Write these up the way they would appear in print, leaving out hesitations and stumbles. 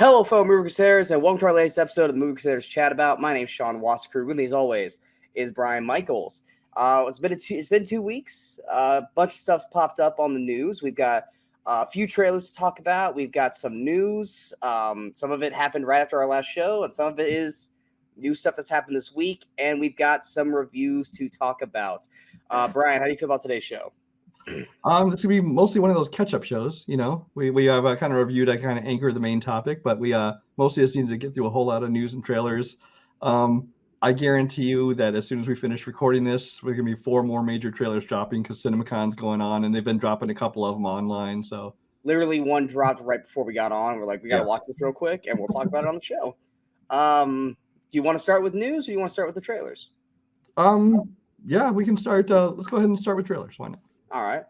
Hello, fellow Movie Crusaders, and welcome to our latest episode of the Movie Crusaders Chat About. My name's Sean Wasserkrew. With me, as always, is Brian Michaels. It's been 2 weeks. A bunch of stuff's popped up on the news. We've got a few trailers to talk about. We've got some news. Some of it happened right after our last show, and some of it is new stuff that's happened this week. And we've got some reviews to talk about. Brian, how do you feel about today's show? It's gonna be mostly one of those catch-up shows. You know, we have kind of reviewed. I kind of anchor the main topic, but we mostly just need to get through a whole lot of news and trailers. I guarantee you that as soon as we finish recording this, we're gonna be 4 more major trailers dropping because CinemaCon's going on, and they've been dropping a couple of them online. So literally one dropped right before we got on. We're like, we gotta watch this real quick, and we'll talk about it on the show. Do you want to start with news, or do you want to start with the trailers? Yeah, we can start. Let's go ahead and start with trailers. Why not? All right.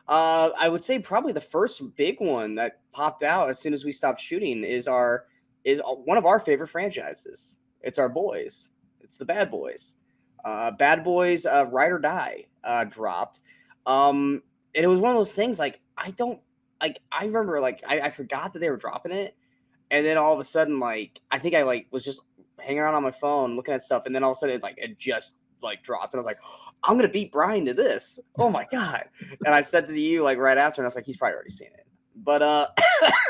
I would say probably the first big one that popped out as soon as we stopped shooting is one of our favorite franchises. It's our boys. It's the Bad Boys. Bad Boys Ride or Die dropped. And it was one of those things like I remember I forgot that they were dropping it, and then all of a sudden I think I was just hanging around on my phone looking at stuff, and then all of a sudden it just dropped, and I was like, I'm gonna beat Brian to this. Oh my god. And I said to you right after, and I was like, he's probably already seen it. But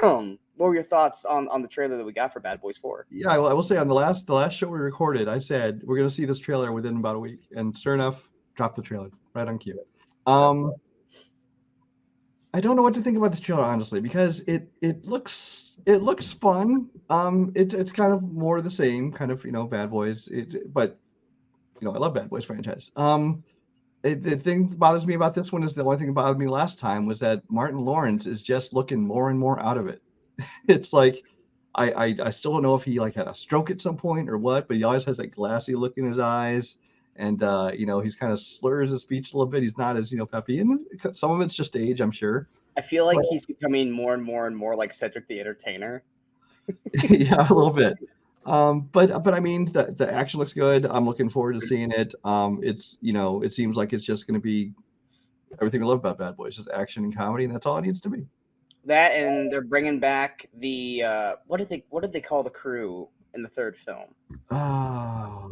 what were your thoughts on the trailer that we got for Bad Boys 4? Yeah, I will say on the last show we recorded, I said we're gonna see this trailer within about a week, and sure enough, dropped the trailer right on cue. I don't know what to think about this trailer, honestly, because it looks fun. It's kind of more of the same, kind of, Bad Boys. But I love Bad Boys franchise. The thing that bothers me about this one is the only thing that bothered me last time was that Martin Lawrence is just looking more and more out of it. It's like I still don't know if he had a stroke at some point or what, but he always has that glassy look in his eyes, and he's kind of slurs his speech a little bit. He's not as peppy, and some of it's just age, I'm sure. I feel like he's becoming more and more and more like Cedric the Entertainer. Yeah, a little bit. But I mean, the action looks good. I'm looking forward to seeing it. It's it seems like it's just going to be everything we love about Bad Boys, just action and comedy, and that's all it needs to be. That, and they're bringing back the what did they call the crew in the third film? Oh,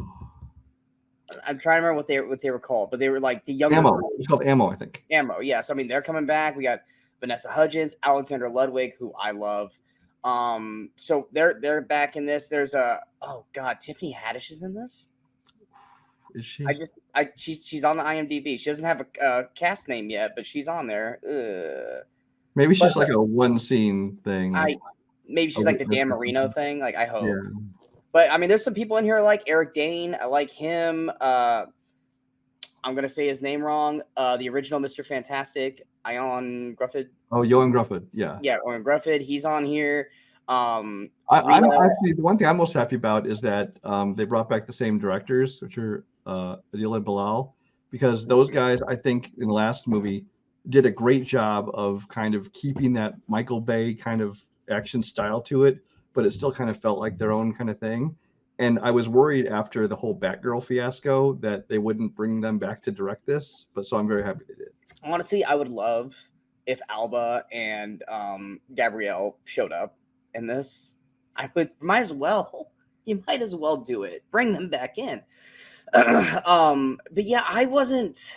I'm trying to remember what they were called, but they were like the younger. Ammo. It's called Ammo, I think. Ammo, yes. I mean, they're coming back. We got Vanessa Hudgens, Alexander Ludwig, who I love. So they're back in this. There's Tiffany Haddish is in this. Is she? She's on the IMDb. She doesn't have a cast name yet, but she's on there. Maybe she's like a one scene thing. Maybe she's like the Dan Marino thing. I hope. Yeah. But I mean, there's some people in here like Eric Dane. I like him. I'm gonna say his name wrong. The original Mr. Fantastic, Ioan Gruffudd. Oh, Ioan Gruffudd. Yeah. Yeah, Ioan Gruffudd. He's on here. I'm actually, the one thing I'm most happy about is that they brought back the same directors, which are Adil and Bilal, because those guys, I think, in the last movie, did a great job of kind of keeping that Michael Bay kind of action style to it, but it still kind of felt like their own kind of thing. And I was worried after the whole Batgirl fiasco that they wouldn't bring them back to direct this, but so I'm very happy they did. Honestly, I would love if Alba and Gabrielle showed up in this. Might as well. You might as well do it. Bring them back in. But yeah, I wasn't.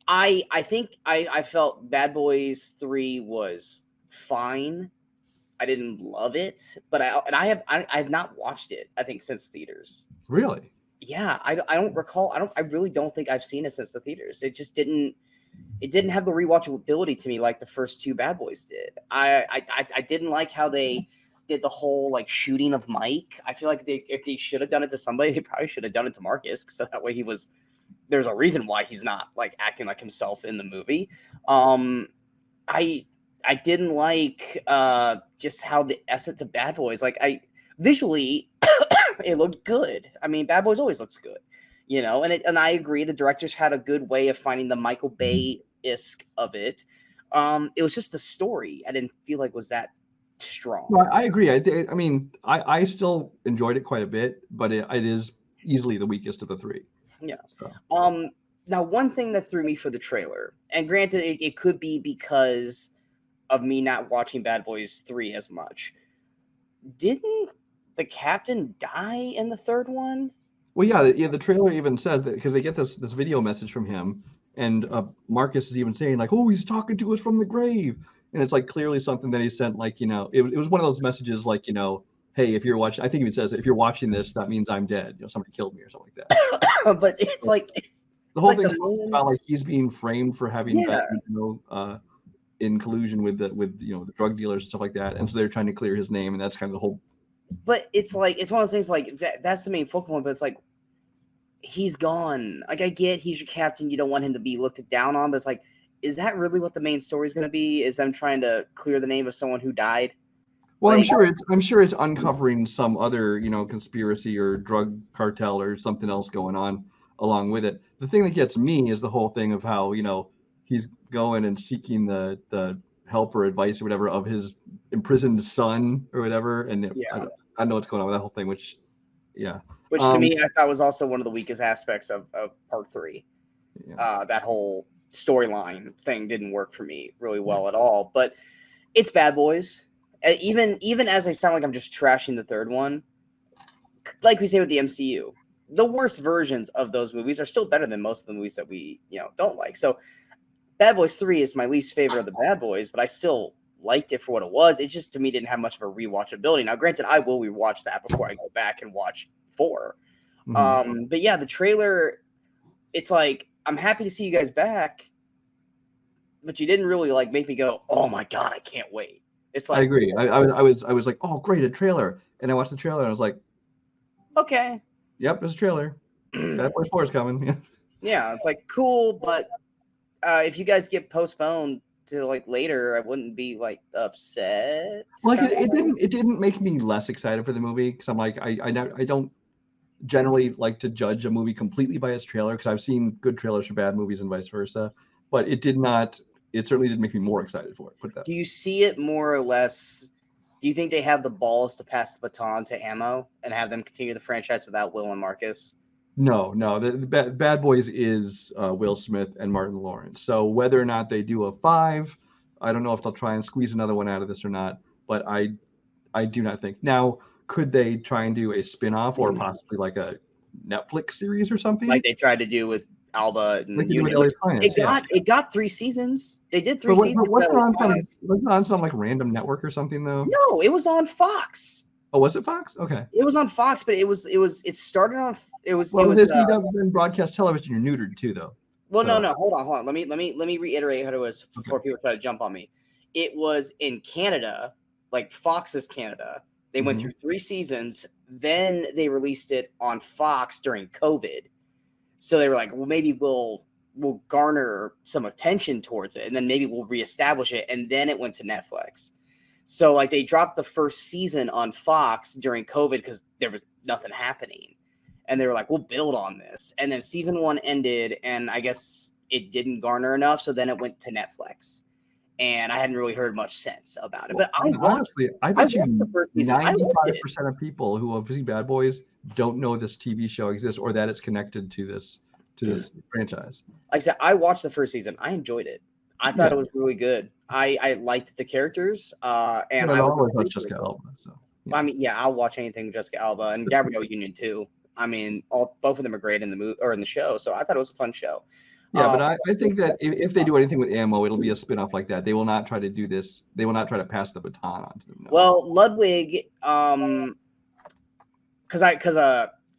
I think I felt Bad Boys 3 was fine. I didn't love it, but I have not watched it, I think, since theaters. Really? Yeah, I don't recall. I really don't think I've seen it since the theaters. It just didn't have the rewatchability to me like the first 2 Bad Boys did. I didn't like how they did the whole shooting of Mike. I feel like if they should have done it to somebody, they probably should have done it to Marcus, so that way there's a reason why he's not acting like himself in the movie. I didn't like just how the essence of Bad Boys, visually it looked good. I mean, Bad Boys always looks good, and I agree the directors had a good way of finding the Michael Bay-esque of it. It was just the story I didn't feel like was that strong. Well, I agree. I mean, I still enjoyed it quite a bit, but it is easily the weakest of the 3. Yeah. So. Now, one thing that threw me for the trailer, and granted, it could be because of me not watching Bad Boys 3 as much. didn't the captain die in the third one? Well, yeah, the trailer even says that because they get this video message from him, and Marcus is even saying like, "Oh, he's talking to us from the grave," and it's like clearly something that he sent. Like, it was one of those messages like, "Hey, if you're watching," I think even says, "If you're watching this, that means I'm dead. Somebody killed me or something like that." But it's So like the whole like thing's the moon. about like he's being framed for having Yeah, been, in collusion with the drug dealers and stuff like that, and so they're trying to clear his name, and that's kind of the whole. but it's like it's one of those things like that's the main focal point. But it's like he's gone. Like I get he's your captain. You don't want him to be looked down on, but it's like, is that really what the main story is going to be? Is them trying to clear the name of someone who died? Well, Like, I'm sure it's uncovering some other, conspiracy or drug cartel or something else going on along with it. The thing that gets me is the whole thing of how, he's going and seeking the help or advice or whatever of his imprisoned son or whatever. And I yeah. don't know what's going on with that whole thing, which, yeah. Which to me I thought was also one of the weakest aspects of part 3. Yeah. That whole storyline thing didn't work for me really well at all. But it's Bad Boys. Even as I sound like I'm just trashing the third one, like we say with the MCU, the worst versions of those movies are still better than most of the movies that we don't like. So Bad Boys 3 is my least favorite of the Bad Boys, but I still liked it for what it was. It just to me didn't have much of a rewatchability. Now, granted, I will rewatch that before I go back and watch 4. But yeah, the trailer, it's like I'm happy to see you guys back, but you didn't really like make me go, "Oh my god, I can't wait." It's I like, agree. I was like, oh, great, a trailer. And I watched the trailer and I was like, okay. yep, there's a trailer. Bad Boys 4 is coming. Yeah. Yeah, it's like cool, but if you guys get postponed to like later, I wouldn't be like upset. Like Kinda. it didn't make me less excited for the movie because I'm like I don't generally like to judge a movie completely by its trailer because I've seen good trailers for bad movies and vice versa, but it certainly didn't make me more excited for it. Put it that Do way. you see it more or less? Do you think they have the balls to pass the baton to Ammo and have them continue the franchise without Will and Marcus? No, the Bad Boys is Will Smith and Martin Lawrence. So whether or not they do a 5, I don't know if they'll try and squeeze another one out of this or not, but I do not think. Now, could they try and do a spin-off or possibly like a Netflix series or something? Like they tried to do with Alba Like and they do with Union, which LA's Finest, yeah. it got 3 seasons. They did 3 But seasons of wasn't it LA's on Finest. some like random network or something though? No, it was on Fox. Oh, was it Fox? Okay. It was on Fox, but it started on Well, with this CW broadcast television, you're neutered too, though. well, So, no, hold on. Let me reiterate what it was before people try to jump on me. It was in Canada, like Fox's Canada. They went through 3 seasons, then they released it on Fox during COVID. So they were like, well, maybe we'll garner some attention towards it, and then maybe we'll reestablish it, and then it went to Netflix. So like they dropped the first season on Fox during COVID because there was nothing happening. And they were like, we'll build on this. And then season 1 ended, and I guess it didn't garner enough. So then it went to Netflix. And I hadn't really heard much sense about it. But honestly, I bet you the first season. 95% of people who have seen Bad Boys don't know this TV show exists or that it's connected to this franchise. Like I said, I watched the first season. I enjoyed it. I thought it was really good. I liked the characters. And I was always Jessica Alba. So yeah. I mean, yeah, I'll watch anything with Jessica Alba and Gabrielle Union too. I mean, both of them are great in the movie or in the show. So I thought it was a fun show. Yeah, but I think that if they do anything with Ammo, it'll be a spin-off like that. They will not try to do this. They will not try to pass the baton on to them. No. Well, Ludwig, because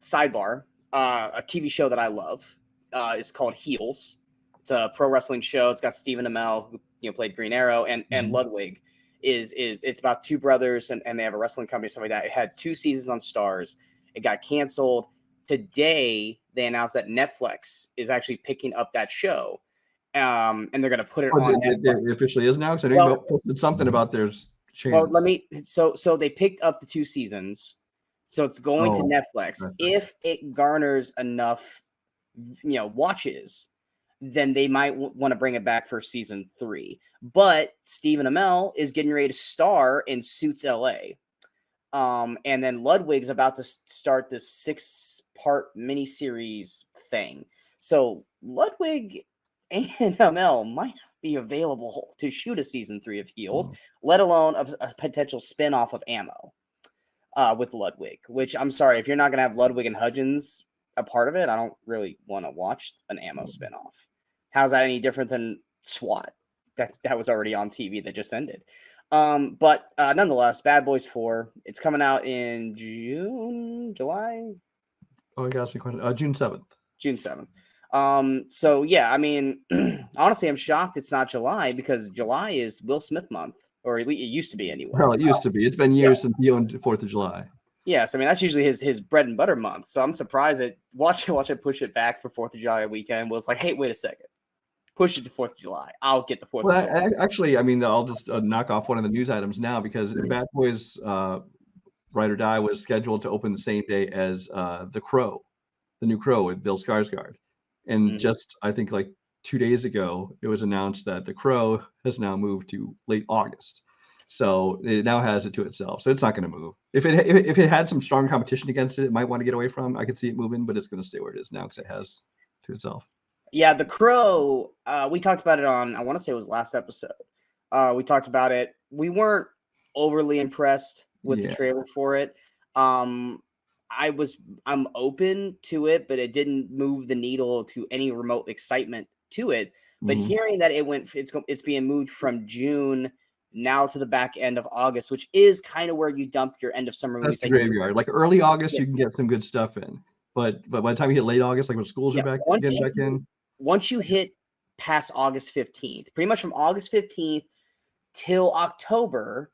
sidebar, a TV show that I love is called Heels. It's a pro wrestling show. It's got Stephen Amell, who played Green Arrow, and Ludwig is it's about 2 brothers and they have a wrestling company, stuff like that. It had 2 seasons on Stars. It got canceled. Today, they announced that Netflix is actually picking up that show, and they're going to put it on. It officially is now. Because I know you posted something about there's changes. Well, so they picked up the 2 seasons, so it's going to Netflix. Right. If it garners enough, watches, then they might want to bring it back for season 3. But Stephen Amell is getting ready to star in Suits LA. And then Ludwig's about to start this 6-part miniseries thing. So Ludwig and Amell might not be available to shoot a season 3 of Heels, let alone a potential spinoff of Ammo. with Ludwig. Which I'm sorry if you're not gonna have Ludwig and Hudgens a part of it. I don't really want to watch an Ammo spinoff. How's that any different than SWAT? That was already on TV that just ended. But nonetheless, Bad Boys 4. It's coming out in July. Oh, you asked me question. June 7th. June 7th. So yeah, I mean, honestly, I'm shocked it's not July because July is Will Smith month, or at least it used to be anyway. Well, it used to be. It's been years since he owned 4th of July. Yes, I mean that's usually his bread and butter month. So I'm surprised that watch it push it back for 4th of July weekend was like, hey, wait a second, push it to 4th of July. I'll get the 4th of July. Actually, I mean, I'll just knock off one of the news items now because Bad Boys Ride or Die was scheduled to open the same day as The Crow, the new Crow with Bill Skarsgård. And just, I think, like 2 days ago, it was announced that The Crow has now moved to late August. So it now has it to itself. So it's not going to move. If it had some strong competition against it, it might want to get away from. I could see it moving, but it's going to stay where it is now because it has to itself. Yeah, The Crow, we talked about it on, I want to say it was last episode. We talked about it. We weren't overly impressed with the trailer for it. I'm open to it, but it didn't move the needle to any remote excitement to it. But hearing that it's being moved from June now to the back end of August, which is kind of where you dump your end of summer movies. That's the graveyard. Like early August, you can get some good stuff in, but by the time you hit late August, like when schools are getting back in, once you hit past August 15th, pretty much from August 15th till October,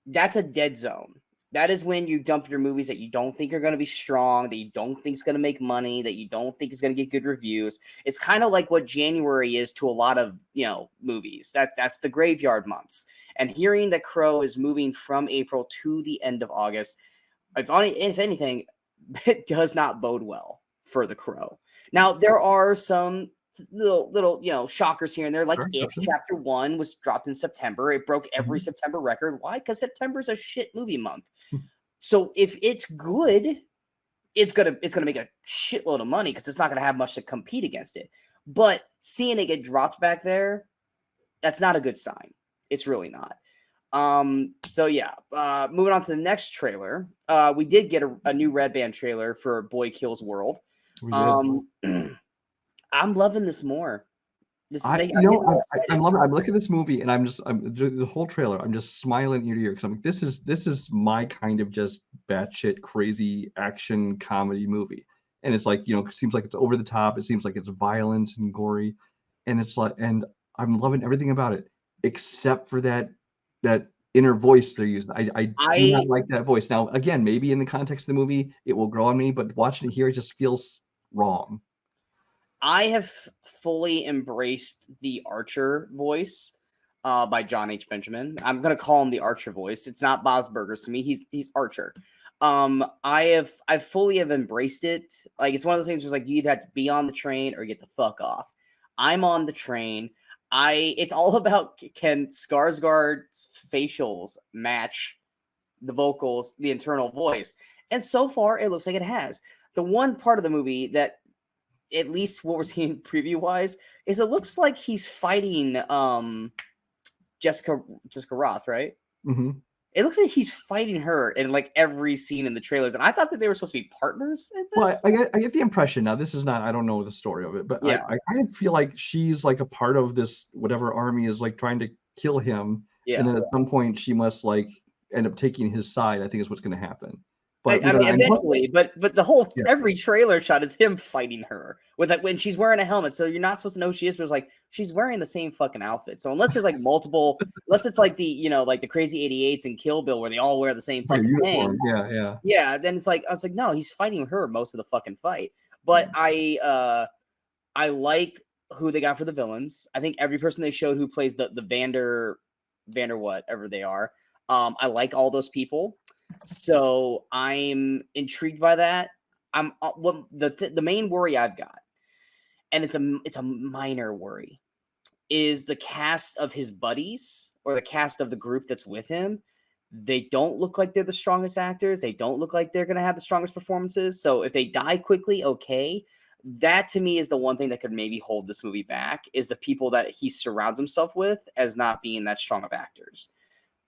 that's a dead zone. That is when you dump your movies that you don't think are going to be strong, that you don't think is going to make money, that you don't think is going to get good reviews. It's kind of like what January is to a lot of, movies. That's the graveyard months. And hearing that Crow is moving from April to the end of August, if anything, it does not bode well for The Crow. Now, there are some little shockers here and there, like Chapter 1 was dropped in September. It broke every September record. Why? Because September is a shit movie month. So if it's good, it's gonna make a shitload of money because it's not gonna have much to compete against it. But seeing it get dropped back there, that's not a good sign. It's really not. So yeah, moving on to the next trailer. We did get a new Red Band trailer for Boy Kills World. I'm loving this more. I'm loving. I'm looking at this movie and I'm the whole trailer. I'm just smiling ear to ear because I'm like, this is my kind of just batshit crazy action comedy movie. And it's like, it seems like it's over the top. It seems like it's violent and gory, and it's like, and I'm loving everything about it except for that inner voice they're using. I do not like that voice. Now, again, maybe in the context of the movie it will grow on me, but watching it here, it just feels wrong. I have fully embraced the Archer voice by John H. Benjamin. I'm gonna call him the Archer voice. It's not Bob's Burgers to me. He's Archer. I fully have embraced it. Like it's one of those things where it's like you either have to be on the train or get the fuck off. I'm on the train. It's all about can Skarsgård's facials match the vocals, the internal voice, and so far it looks like it has. The one part of the movie that, at least what we're seeing preview wise, is it looks like he's fighting Jessica Roth, right? It looks like he's fighting her in like every scene in the trailers, and I thought that they were supposed to be partners in this. Well, I get the impression, now this is not, I don't know the story of it, but I kind of feel like she's like a part of this whatever army is like trying to kill him, and then at some point she must like end up taking his side. I think is what's going to happen. But I mean, eventually, but the whole every trailer shot is him fighting her with like when she's wearing a helmet, so you're not supposed to know who she is, but it's like she's wearing the same fucking outfit. So unless there's like multiple, unless it's like the like the Crazy 88s and Kill Bill where they all wear the same fucking thing, then it's like I was like, no, he's fighting her most of the fucking fight. But I like who they got for the villains. I think every person they showed who plays the Vander whatever they are, I like all those people. So I'm intrigued by that. The main worry I've got, and it's a minor worry, is the cast of his buddies or the cast of the group that's with him. They don't look like they're the strongest actors. They don't look like they're going to have the strongest performances. So if they die quickly, okay. That to me is the one thing that could maybe hold this movie back, is the people that he surrounds himself with as not being that strong of actors.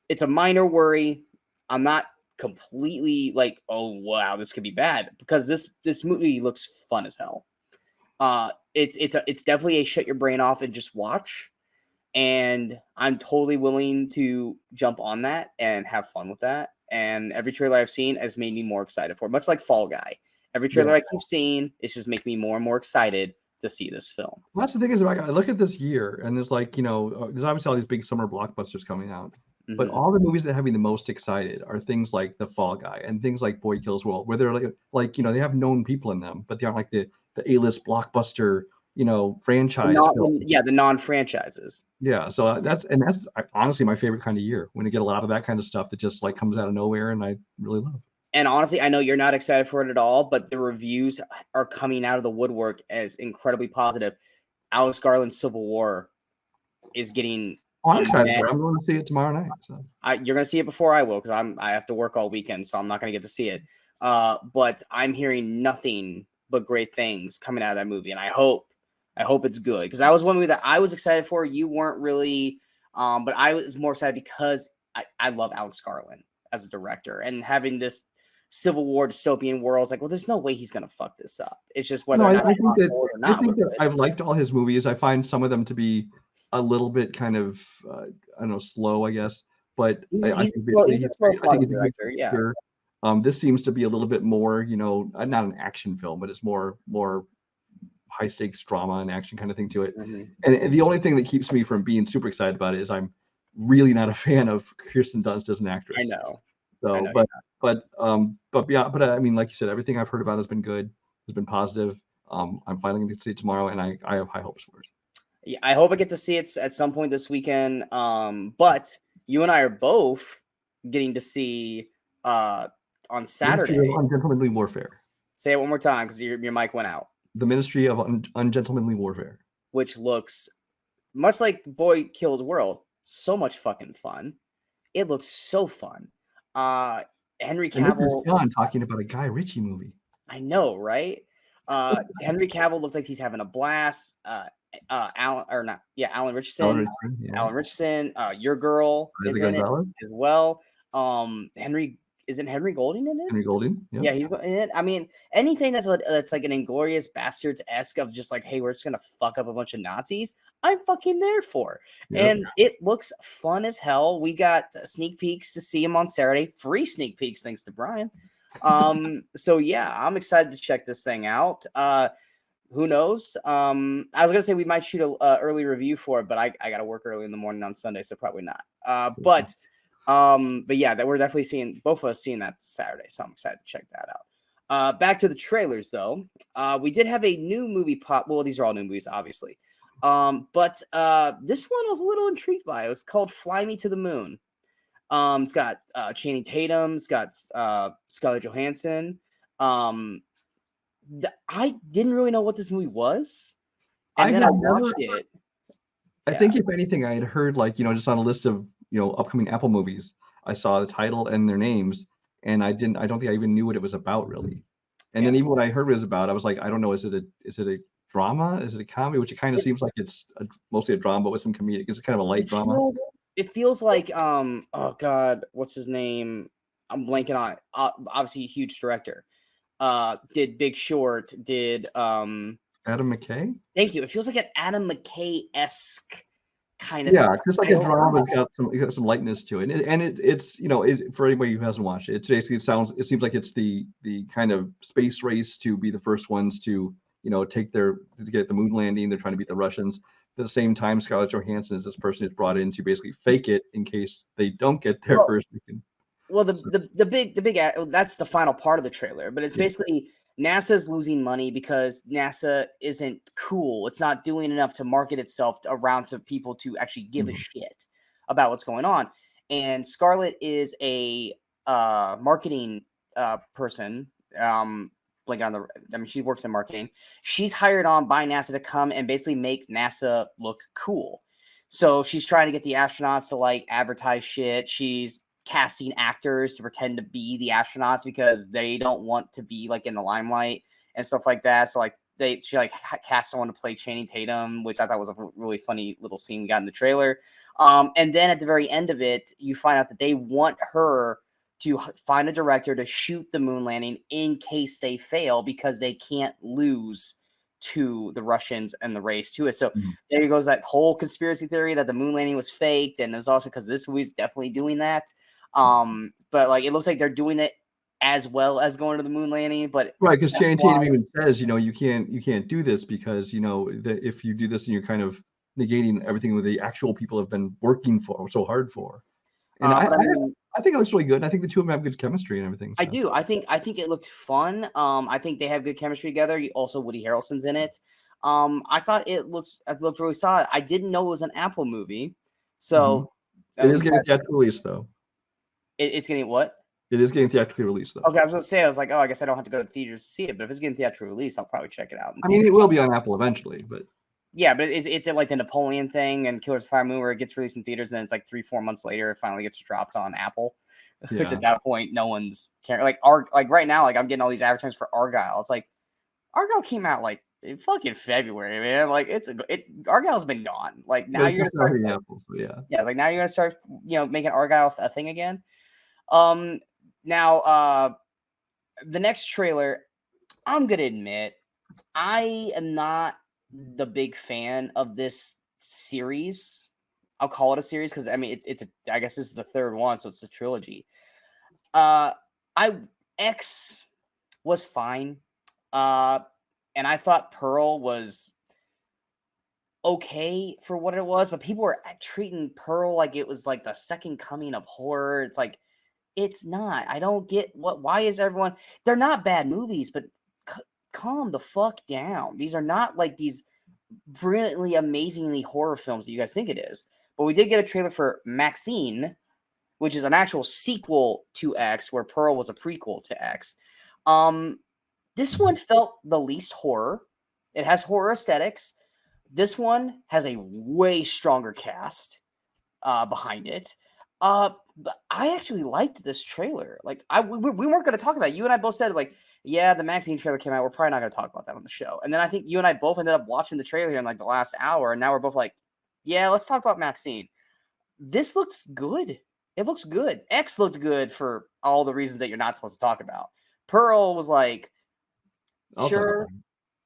It's a minor worry. I'm not completely like, oh wow, this could be bad, because this movie looks fun as hell. It's definitely a shut your brain off and just watch, and I'm totally willing to jump on that and have fun with that. And every trailer I've seen has made me more excited for it, much like Fall Guy. Every trailer I keep seeing, it's just making me more and more excited to see this film. Well, that's the thing is, I look at this year, and there's like, there's obviously all these big summer blockbusters coming out, but all the movies that have me the most excited are things like The Fall Guy and things like Boy Kills World, where they're like they have known people in them, but they aren't like the A-list blockbuster, franchise films. Yeah, the non-franchises. Yeah, so that's honestly my favorite kind of year, when you get a lot of that kind of stuff that just like comes out of nowhere, and I really love. And honestly, I know you're not excited for it at all, but the reviews are coming out of the woodwork as incredibly positive. Alex Garland's Civil War is getting. I'm excited for it. I'm going to see it tomorrow night. So. You're going to see it before I will, because I have to work all weekend, so I'm not going to get to see it. But I'm hearing nothing but great things coming out of that movie, and I hope it's good, because that was one movie that I was excited for. You weren't really, but I was more excited because I love Alex Garland as a director, and having this Civil War dystopian world, like, well, there's no way he's gonna fuck this up. It's just whether or not I think that I've liked all his movies. I find some of them to be a little bit kind of I don't know, slow, I guess. But he's a slow director. Yeah. This seems to be a little bit more, not an action film, but it's more high stakes drama and action kind of thing to it. And the only thing that keeps me from being super excited about it is I'm really not a fan of Kirsten Dunst as an actress. I know. So, but I mean, like you said, everything I've heard about has been good, has been positive. I'm finally going to see it tomorrow, and I have high hopes for it. Yeah, I hope I get to see it at some point this weekend. But you and I are both getting to see on Saturday. Ungentlemanly Warfare. Say it one more time, because your mic went out. The Ministry of Ungentlemanly Warfare, which looks much like Boy Kills World. So much fucking fun. It looks so fun. Henry Cavill. John talking about a Guy Ritchie movie. I know, right? Henry Cavill looks like he's having a blast. Alan Richardson. Alan Richardson. Your girl is in it as well. Isn't Henry Golding in it? Henry Golding, yeah, he's in it. I mean, anything that's like an Inglourious Bastards-esque of just like, hey, we're just gonna fuck up a bunch of Nazis, I'm fucking there for. And it looks fun as hell. We got sneak peeks to see him on Saturday, free sneak peeks thanks to Brian. So yeah, I'm excited to check this thing out. Who knows? I was gonna say we might shoot a early review for it, but I gotta work early in the morning on Sunday, so probably not. But yeah, that we're definitely seeing, both of us seeing that Saturday, so I'm excited to check that out. Back to the trailers though. We did have a new movie pop. Well, these are all new movies, obviously. But this one I was a little intrigued by. It was called Fly Me to the Moon. It's got Channing Tatum, it's got Scarlett Johansson. I didn't really know what this movie was, and then I watched it. I think if anything, I had heard, like, just on a list of upcoming Apple movies, I saw the title and their names, and I don't think I even knew what it was about really. And then even what I heard it was about, I was like, I don't know, is it a drama? Is it a comedy? Which it kind of seems like it's mostly a drama, but with some comedic. It's kind of a light drama. It feels like oh god, what's his name? I'm blanking on it. Obviously a huge director. Did Big Short, did Adam McKay? Thank you. It feels like an Adam McKay-esque kind of just like a drama. It's got some lightness to it, and it's for anybody who hasn't watched it, it's basically it seems like it's the kind of space race to be the first ones to to get the moon landing. They're trying to beat the Russians. At the same time, Scarlett Johansson is this person who's brought in to basically fake it in case they don't get there first. Well, the big that's the final part of the trailer, but it's basically NASA's losing money because NASA isn't cool. It's not doing enough to market itself around to people to actually give a shit about what's going on. And Scarlett is a marketing person. She works in marketing. She's hired on by NASA to come and basically make NASA look cool. So she's trying to get the astronauts to like advertise shit. She's casting actors to pretend to be the astronauts because they don't want to be like in the limelight and stuff like that. So like she cast someone to play Channing Tatum, which I thought was a really funny little scene we got in the trailer. And then at the very end of it, you find out that they want her to find a director to shoot the moon landing in case they fail, because they can't lose to the Russians and the race to it. So there goes that whole conspiracy theory that the moon landing was faked, and it was also because this movie's definitely doing that. But like it looks like they're doing it as well as going to the moon landing. But right, because Channing Tatum even says, you can't do this because that if you do this, and you're kind of negating everything that the actual people have been working for so hard for. And I think it looks really good. And I think the two of them have good chemistry and everything. So. I do. I think it looked fun. I think they have good chemistry together. Also, Woody Harrelson's in it. I thought it looked really solid. I didn't know it was an Apple movie, so it is getting theatrical release though. It's getting what? It is getting theatrically released though. Okay, I was going to say, I was like, oh, I guess I don't have to go to the theaters to see it. But if it's getting theatrical release, I'll probably check it out. I mean, it will be on Apple eventually, but. Yeah, but is it like the Napoleon thing and Killers of the Flower Moon where it gets released in theaters and then it's like 3-4 months later it finally gets dropped on Apple? Yeah. Which at that point no one's caring. Like right now, like I'm getting all these advertisements for Argyle. It's like Argyle came out like in fucking February, man. Like Argyle's been gone. Like now you're gonna start Apple, so yeah. Yeah, like now you're gonna start making Argyle a thing again. Now the next trailer, I'm gonna admit, I am not the big fan of this series. I'll call it a series because I mean I guess this is the third one, so it's a trilogy. X was fine. And I thought Pearl was okay for what it was, but people were treating Pearl like it was like the second coming of horror. It's like it's not. I don't get why is everyone. They're not bad movies, but calm the fuck down. These are not like these brilliantly, amazingly horror films that you guys think it is. But we did get a trailer for MaXXXine, which is an actual sequel to X, where Pearl was a prequel to X. This one felt the least horror. It has horror aesthetics. This one has a way stronger cast behind it. But I actually liked this trailer. Like we weren't going to talk about it. You and I both said like, yeah, the MaXXXine trailer came out. We're probably not going to talk about that on the show. And then I think you and I both ended up watching the trailer here in like the last hour. And now we're both like, yeah, let's talk about MaXXXine. This looks good. It looks good. X looked good for all the reasons that you're not supposed to talk about. Pearl was like, sure,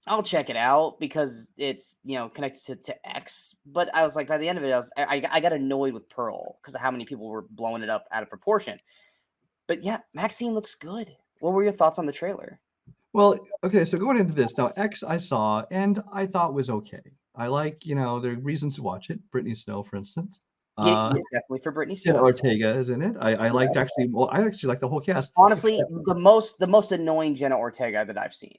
I'll check it out because it's connected to X. But I was like, by the end of it, I got annoyed with Pearl because of how many people were blowing it up out of proportion. But yeah, MaXXXine looks good. What were your thoughts on the trailer? Well, okay, so going into this now, X I saw and I thought was okay. I like, there are reasons to watch it. Brittany Snow, for instance. Yeah, definitely for Brittany Snow. Ortega is in it. I liked actually. Well, I actually like the whole cast. Honestly, the most annoying Jenna Ortega that I've seen,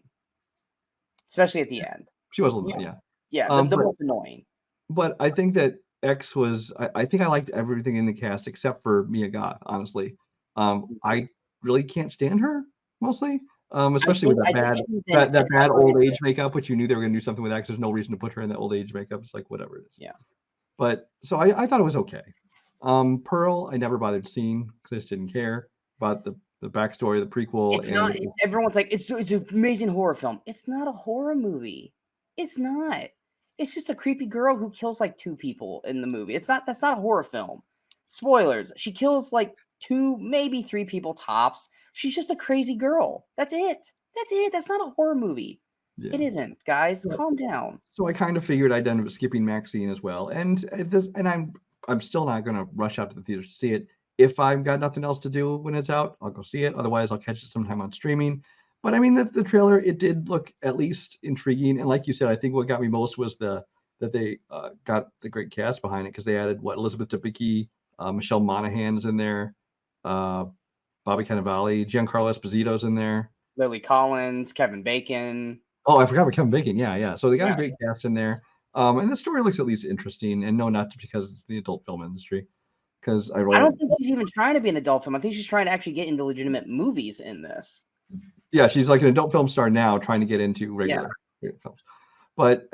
especially at the end. She was a little bit, yeah. Yeah, the most annoying. But I think that X was. I think I liked everything in the cast except for Mia Goth. Honestly, I really can't stand her mostly. Especially with that bad old age makeup, which you knew they were going to do something with X. There's no reason to put her in that old age makeup. It's like whatever it is. Yeah. But so I thought it was okay. Pearl, I never bothered seeing because I just didn't care about the backstory, the prequel. It's not. Everyone's like, it's an amazing horror film. It's not a horror movie. It's not. It's just a creepy girl who kills like 2 people in the movie. That's not a horror film. Spoilers. She kills like 2, maybe 3 people tops. She's just a crazy girl. That's it. That's not a horror movie. Yeah. It isn't, guys. Calm down. So I kind of figured I'd end up skipping MaXXXine as well, and I'm still not going to rush out to the theaters to see it. If I've got nothing else to do when it's out, I'll go see it. Otherwise, I'll catch it sometime on streaming. But I mean, the trailer, it did look at least intriguing, and like you said, I think what got me most was that they got the great cast behind it because they added Elizabeth Debicki, Michelle Monaghan's in there, Bobby Cannavale, Giancarlo Esposito's in there, Lily Collins, Kevin Bacon. Oh, I forgot about Kevin Bacon. Yeah. So they got a great cast in there. And the story looks at least interesting. And no, not just because it's the adult film industry. Because I don't think she's even trying to be an adult film. I think she's trying to actually get into legitimate movies in this. Yeah, she's like an adult film star now trying to get into regular films. But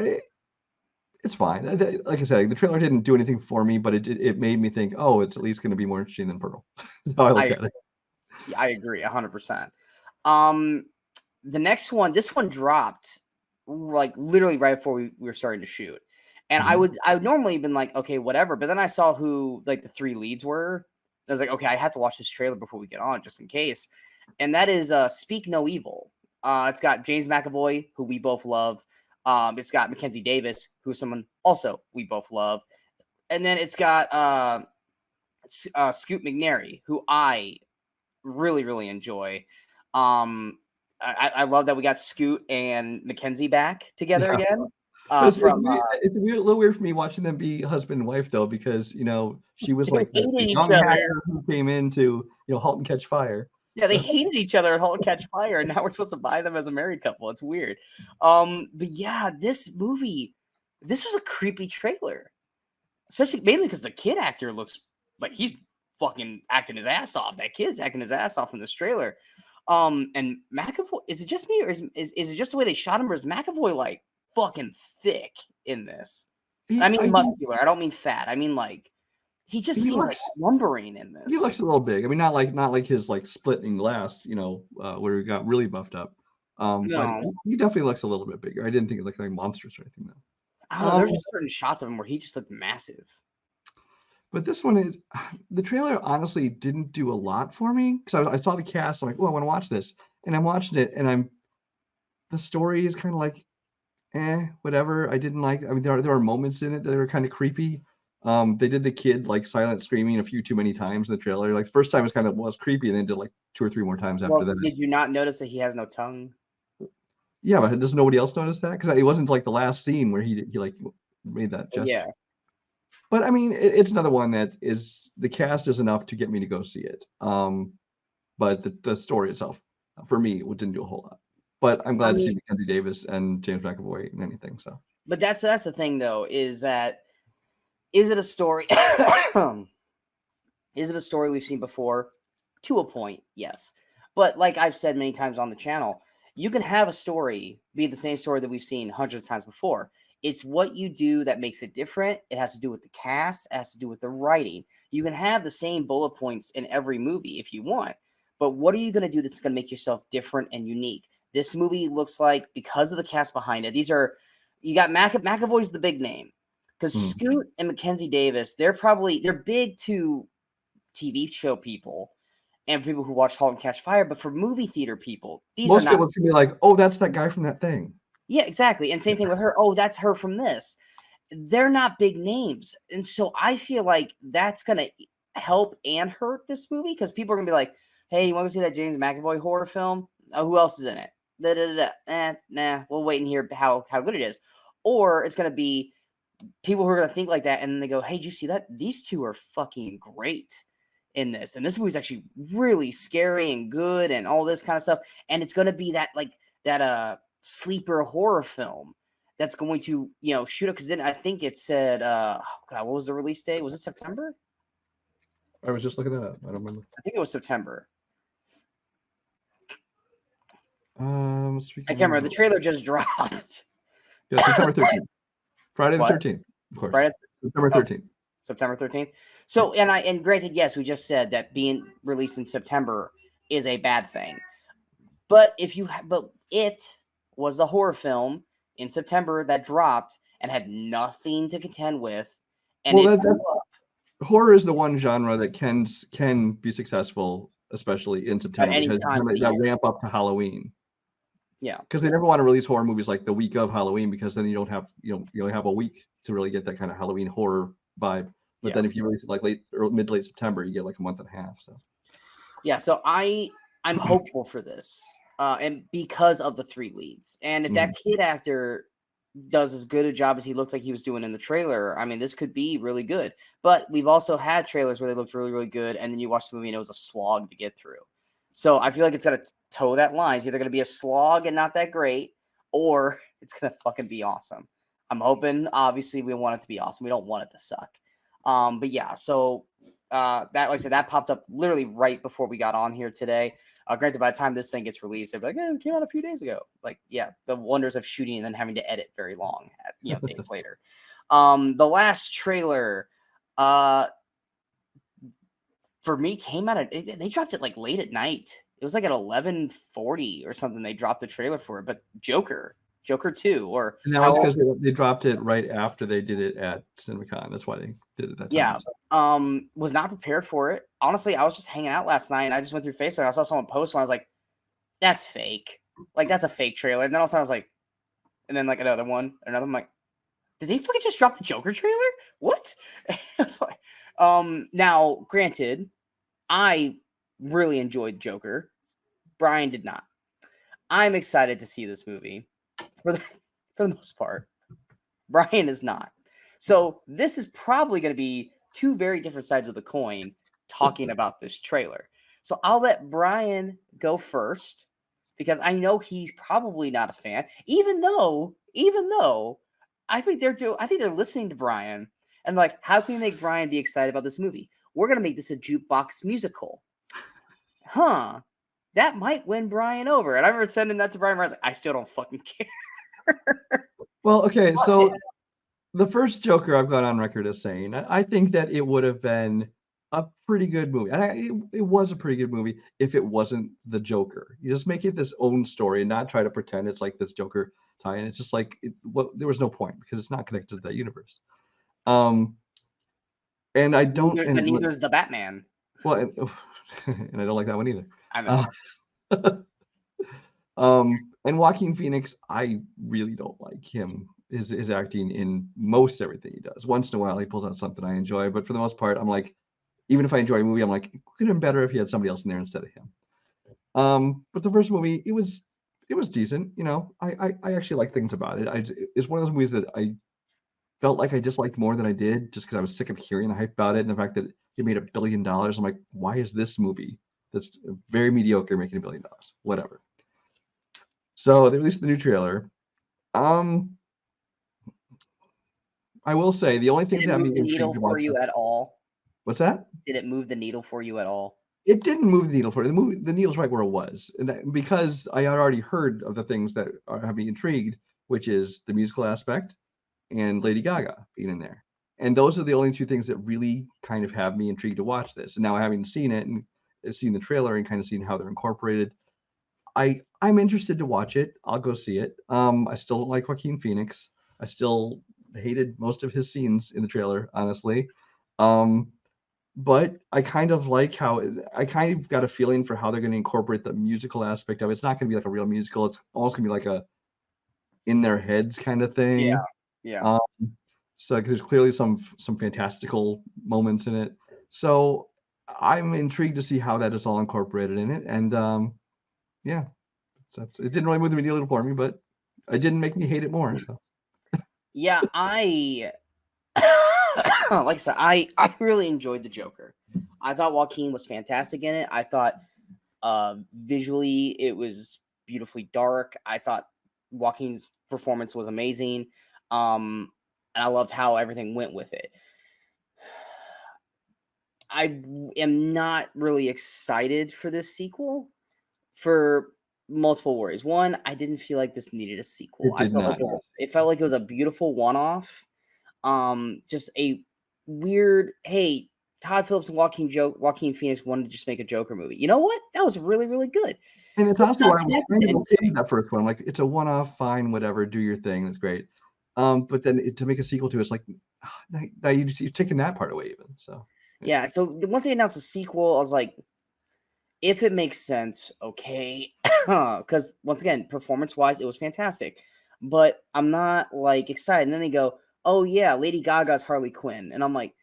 it's fine. Like I said, the trailer didn't do anything for me, but it made me think, oh, it's at least going to be more interesting than Pearl. That's how I look at it. I agree 100%. The next one, this one dropped like literally right before we were starting to shoot. And I would normally have been like, okay, whatever. But then I saw who like the 3 leads were. I was like, okay, I have to watch this trailer before we get on, just in case. And that is Speak No Evil. It's got James McAvoy, who we both love. It's got Mackenzie Davis, who's someone also we both love. And then it's got Scoot McNairy, who I really, really enjoy. I love that we got Scoot and Mackenzie back together again. It's a little weird for me watching them be husband and wife, though, because, she was like the young hacker who came in to, Halt and Catch Fire. Yeah, they hated each other at Halt and Catch Fire, and now we're supposed to buy them as a married couple. It's weird. But yeah, this movie, this was a creepy trailer. Especially mainly because the kid actor looks like he's fucking acting his ass off. That kid's acting his ass off in this trailer. And McAvoy, is it just me, or is it just the way they shot him, or is McAvoy like fucking thick in this? I mean muscular. I don't mean fat. I mean like he just seems like slumbering in this. He looks a little big. I mean, not like his like splitting glass, where he got really buffed up. No. But he definitely looks a little bit bigger. I didn't think it looked like monstrous or anything though. I don't know. There's just certain shots of him where he just looked massive. But this one is the trailer honestly didn't do a lot for me because I saw the cast. I'm like, oh, I want to watch this, and I'm watching it, and the story is kind of like, whatever. I didn't like. I mean, there are moments in it that are kind of creepy. They did the kid like silent screaming a few too many times in the trailer. Like first time was creepy, and then did like 2 or 3 more times after that. Did you not notice that he has no tongue? Yeah, but does nobody else notice that? Because it wasn't like the last scene where he like made that gesture. Yeah. But I mean, it's another one that is the cast is enough to get me to go see it. But the story itself, for me, it didn't do a whole lot. But I'm glad to see Mackenzie Davis and James McAvoy and anything. So. But that's the thing, though, is it a story? Is it a story we've seen before? To a point, yes. But like I've said many times on the channel, you can have a story be the same story that we've seen hundreds of times before. It's what you do that makes it different. It has to do with the cast. It has to do with the writing. You can have the same bullet points in every movie if you want. But what are you going to do that's going to make yourself different and unique? This movie looks like, because of the cast behind it, you got McAvoy's the big name. Because Scoot and Mackenzie Davis, they're big to TV show people and for people who watch Halt and Catch Fire. But for movie theater people, most people can be like, oh, that's that guy from that thing. Yeah, exactly. And same thing with her. Oh, that's her from this. They're not big names. And so I feel like that's going to help and hurt this movie because people are going to be like, hey, you want to see that James McAvoy horror film? Oh, who else is in it? Nah, we'll wait and hear how good it is. Or it's going to be people who are going to think like that and then they go, hey, did you see that? These two are fucking great in this. And this movie's actually really scary and good and all this kind of stuff. And it's going to be that sleeper horror film that's going to, shoot up. Because then I think it said, what was the release date? Was it September? I was just looking that up. I don't remember. I think it was September. I can't remember. The trailer just dropped. Yeah, September 13th. Friday the 13th, of course. September 13th. September 13th. So, and granted, yes, we just said that being released in September is a bad thing. But it was the horror film in September that dropped and had nothing to contend with. And horror is the one genre that can be successful, especially in September, because that ramp up to Halloween. Yeah, because they never want to release horror movies like the week of Halloween, because then you don't have you only have a week to really get that kind of Halloween horror vibe. But then if you release it like mid to late September, you get like a month and a half. So yeah, so I'm hopeful for this, and because of the 3 leads, and if that kid actor does as good a job as he looks like he was doing in the trailer, I mean, this could be really good. But we've also had trailers where they looked really, really good, and then you watch the movie and it was a slog to get through. So I feel like it's going to toe that line. It's either going to be a slog and not that great, or it's going to fucking be awesome. I'm hoping, obviously, we want it to be awesome. We don't want it to suck. But yeah, so that, like I said, that popped up literally right before we got on here today. Granted, by the time this thing gets released, they'll be like, it came out a few days ago. Like, yeah, the wonders of shooting and then having to edit very long, days later. The last trailer, for me, came out they dropped it like late at night. It was like at 11:40 or something. They dropped the trailer for it. But Joker, Joker 2, or And that was because they dropped it right after they did it at CinemaCon. That's why they did it that time. Yeah. Was not prepared for it. Honestly, I was just hanging out last night and I just went through Facebook. I saw someone post one. I was like, that's fake. Like, that's a fake trailer. And then all of a sudden I was like, and then like another one, another. I'm like, did they fucking just drop the Joker trailer? What? I was like, now, granted, I really enjoyed Joker. Brian did not. I'm excited to see this movie for the most part. Brian is not. So this is probably going to be two very different sides of the coin talking about this trailer. So I'll let Brian go first because I know he's probably not a fan, even though I think they're listening to Brian and like, how can we make Brian be excited about this movie? We're going to make this a jukebox musical. Huh. That might win Brian over. And I remember sending that to Brian. I was like, I still don't fucking care. Well, okay, so the first Joker I've got on record as saying, I think that it would have been a pretty good movie. And it was a pretty good movie if it wasn't the Joker. You just make it this own story and not try to pretend it's like this Joker tie-in. It's just like, there was no point because it's not connected to that universe. And I don't... And neither's the Batman. Well, and I don't like that one either. I know. And Joaquin Phoenix, I really don't like him. His acting in most everything he does. Once in a while, he pulls out something I enjoy, but for the most part, I'm like, even if I enjoy a movie, I'm like, it could have been better if he had somebody else in there instead of him. But the first movie, it was decent. You know, I actually like things about it. It's one of those movies that I felt like I disliked more than I did, just because I was sick of hearing the hype about it and the fact that it made $1 billion. I'm like, why is this movie that's very mediocre making $1 billion? Whatever. So they released the new trailer. I will say the only things that have me intrigued about you at all. What's that? Did it move the needle for you at all? It didn't move the needle for me. The needle's right where it was, and because I had already heard of the things that have me intrigued, which is the musical aspect and Lady Gaga being in there, and those are the only two things that really kind of have me intrigued to watch this. And now having seen it and seen the trailer and kind of seen how they're incorporated, I'm interested to watch it. I'll go see it. I still don't like Joaquin Phoenix. I still hated most of his scenes in the trailer, honestly. But I kind of like how I kind of got a feeling for how they're going to incorporate the musical aspect of it. It's not going to be like a real musical. It's almost going to be like a in their heads kind of thing. Yeah. So because there's clearly some fantastical moments in it. So I'm intrigued to see how that is all incorporated in it. And yeah, so it didn't really move the needle for me, but it didn't make me hate it more. So. Yeah, like I said, I really enjoyed the Joker. I thought Joaquin was fantastic in it. I thought visually it was beautifully dark. I thought Joaquin's performance was amazing. And I loved how everything went with it. I am not really excited for this sequel for multiple worries. One, I didn't feel like this needed a sequel. It felt like it was a beautiful one-off. Just a weird, hey, Todd Phillips and Joaquin Phoenix wanted to just make a Joker movie. You know what? That was really, really good. And it's honestly why I was kind of okay with that first one. I'm like, it's a one-off, fine, whatever, do your thing, that's great. But then to make a sequel to it's like, now you've taken that part away even. So yeah. So once they announced the sequel, I was like, if it makes sense, okay. Because once again, performance-wise, it was fantastic. But I'm not like excited. And then they go, oh yeah, Lady Gaga's Harley Quinn. And I'm like,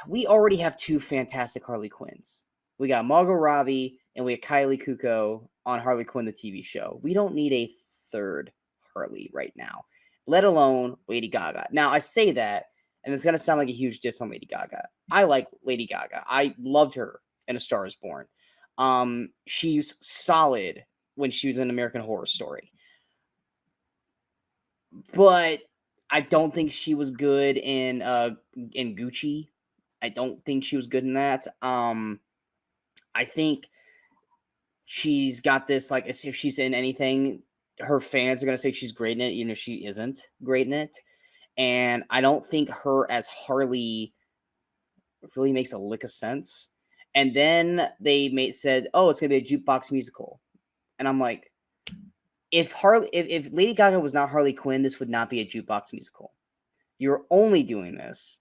we already have two fantastic Harley Quinns. We got Margot Robbie and we have Kylie Kuko on Harley Quinn, the TV show. We don't need a third Harley right now, let alone Lady Gaga. Now, I say that, and it's going to sound like a huge diss on Lady Gaga. I like Lady Gaga. I loved her in A Star is Born. She's solid when she was in American Horror Story. But I don't think she was good in Gucci. I don't think she was good in that. I think she's got this, like, if she's in anything, her fans are going to say she's great in it, even if she isn't great in it. And I don't think her as Harley really makes a lick of sense. And then they said, oh, it's going to be a jukebox musical. And I'm like, if Lady Gaga was not Harley Quinn, this would not be a jukebox musical. You're only doing this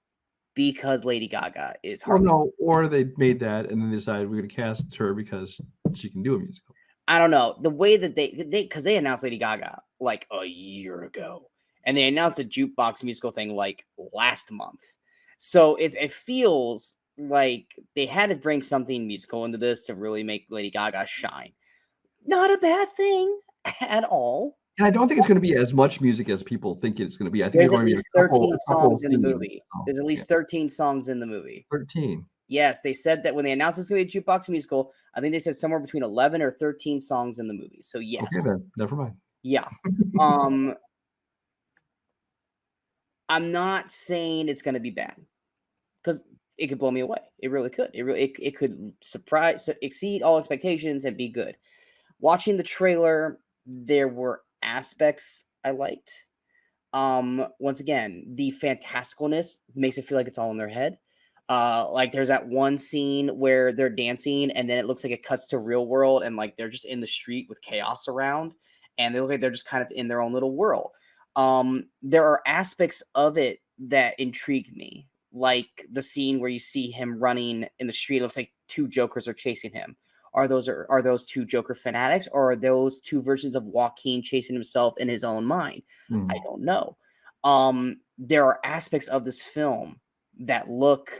because Lady Gaga is Well, Harley. no, or they made that and then they decided we're going to cast her because she can do a musical. I don't know the way that they because they announced Lady Gaga like a year ago, and they announced the jukebox musical thing like last month. So it feels like they had to bring something musical into this to really make Lady Gaga shine. Not a bad thing at all. And I don't think it's going to be as much music as people think it's going to be. I think There's there's at going to be least a couple 13 songs in the themes. movie. There's at least 13 songs in the movie. 13. Yes, they said that when they announced it was going to be a jukebox musical, I think they said somewhere between 11 or 13 songs in the movie. So yes. Okay, then never mind. Yeah. I'm not saying it's going to be bad because it could blow me away. It really could. It could exceed all expectations and be good. Watching the trailer, there were aspects I liked. Once again, the fantasticalness makes it feel like it's all in their head. Like there's that one scene where they're dancing and then it looks like it cuts to real world and like they're just in the street with chaos around and they look like they're just kind of in their own little world. There are aspects of it that intrigue me, like the scene where you see him running in the street. It looks like two Jokers are chasing him. Are those two Joker fanatics, or are those two versions of Joaquin chasing himself in his own mind? I don't know. There are aspects of this film that look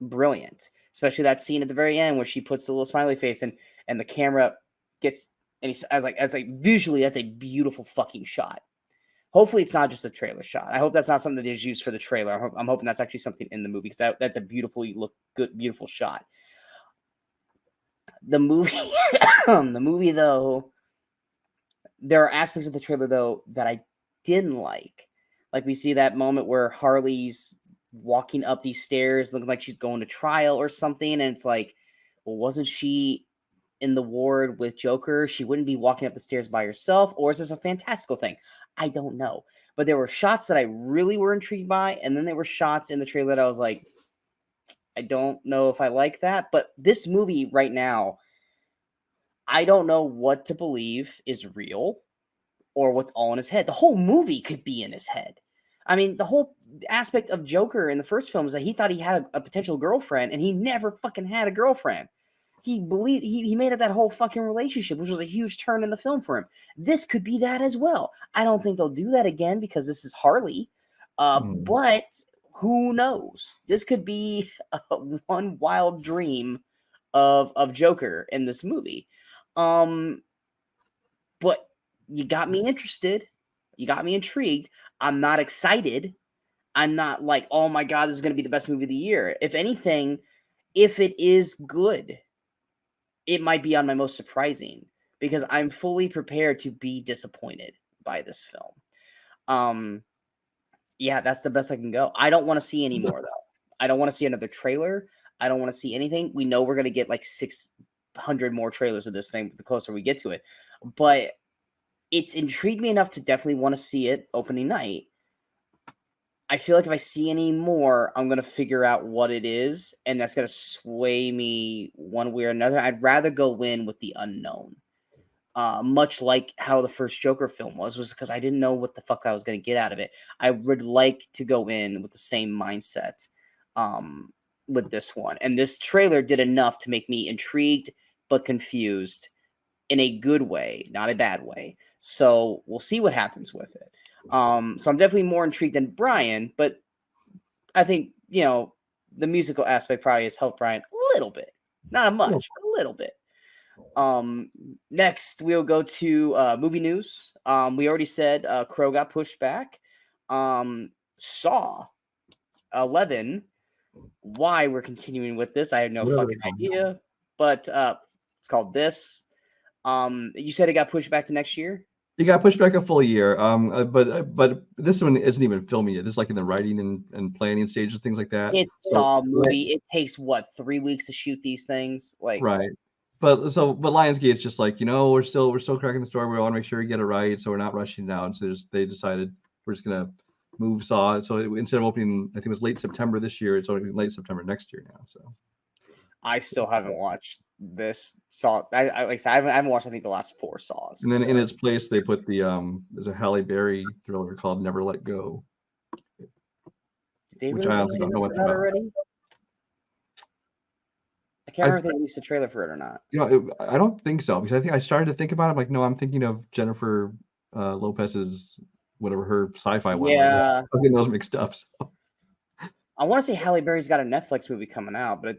brilliant, especially that scene at the very end where she puts the little smiley face and the camera gets and he's as like visually that's a beautiful fucking shot. Hopefully it's not just a trailer shot. I hope that's not something that is used for the trailer. I'm hoping that's actually something in the movie because that's a beautiful shot. The movie though, there are aspects of the trailer though that I didn't like. Like we see that moment where Harley's walking up these stairs looking like she's going to trial or something, and it's like, well, wasn't she in the ward with Joker? She wouldn't be walking up the stairs by herself, or is this a fantastical thing? I don't know. But there were shots that I really were intrigued by, and then there were shots in the trailer that I was like, I don't know if I like that. But this movie right now, I don't know what to believe is real or what's all in his head. The whole movie could be in his head. I mean, the whole aspect of Joker in the first film is that he thought he had a potential girlfriend and he never fucking had a girlfriend. He believed he made up that whole fucking relationship, which was a huge turn in the film for him. This could be that as well. I don't think they'll do that again because this is Harley. But who knows? This could be one wild dream of Joker in this movie. But you got me interested. You got me intrigued. I'm not excited. I'm not like, oh my God, this is going to be the best movie of the year. If anything, if it is good, it might be on my most surprising because I'm fully prepared to be disappointed by this film. Yeah, that's the best I can go. I don't want to see any more though. I don't want to see another trailer. I don't want to see anything. We know we're going to get like 600 more trailers of this thing the closer we get to it. But it's intrigued me enough to definitely want to see it opening night. I feel like if I see any more, I'm going to figure out what it is, and that's going to sway me one way or another. I'd rather go in with the unknown, much like how the first Joker film was because I didn't know what the fuck I was going to get out of it. I would like to go in with the same mindset with this one. And this trailer did enough to make me intrigued but confused in a good way, not a bad way. So we'll see what happens with it. So I'm definitely more intrigued than Brian, but I think, the musical aspect probably has helped Brian a little bit. Not much, but a little bit. Next, we'll go to movie news. We already said Crow got pushed back. Saw 11. Why we're continuing with this, I have no fucking idea. But it's called This. You said it got pushed back to next year? It got pushed back a full year. But this one isn't even filming yet. This is like in the writing and planning stages, things like that. It's Saw movie. It takes 3 weeks to shoot these things? Like right. But Lionsgate's just like, we're still cracking the story. We want to make sure we get it right, so we're not rushing it out. So they decided we're just gonna move Saw. So instead of opening, I think it was late September this year, it's opening late September next year now. So I still haven't watched this Saw. Like I said, I haven't watched I think the last 4 Saws. And then so. in its place, they put the there's a Halle Berry thriller called Never Let Go, Did they which release I a also don't trailer know for much that about. already? I can't remember if they released a trailer for it or not. I don't think so, because I think I started to think about it. I'm like, no, I'm thinking of Jennifer Lopez's whatever her sci-fi one was. Yeah. I'm getting those mixed up. So. I want to say Halle Berry's got a Netflix movie coming out, but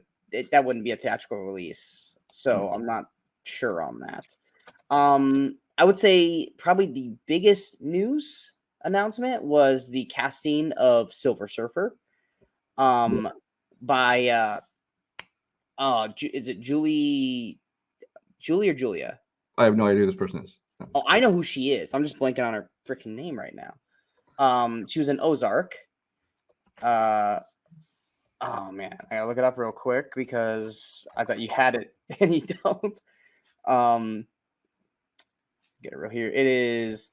that wouldn't be a theatrical release, so I'm not sure on that. I would say probably the biggest news announcement was the casting of Silver Surfer. By is it Julie or Julia? I have no idea who this person is. No. Oh, I know who she is. I'm just blanking on her freaking name right now. She was in Ozark. Oh man, I gotta look it up real quick because I thought you had it and you don't. Get it real here. It is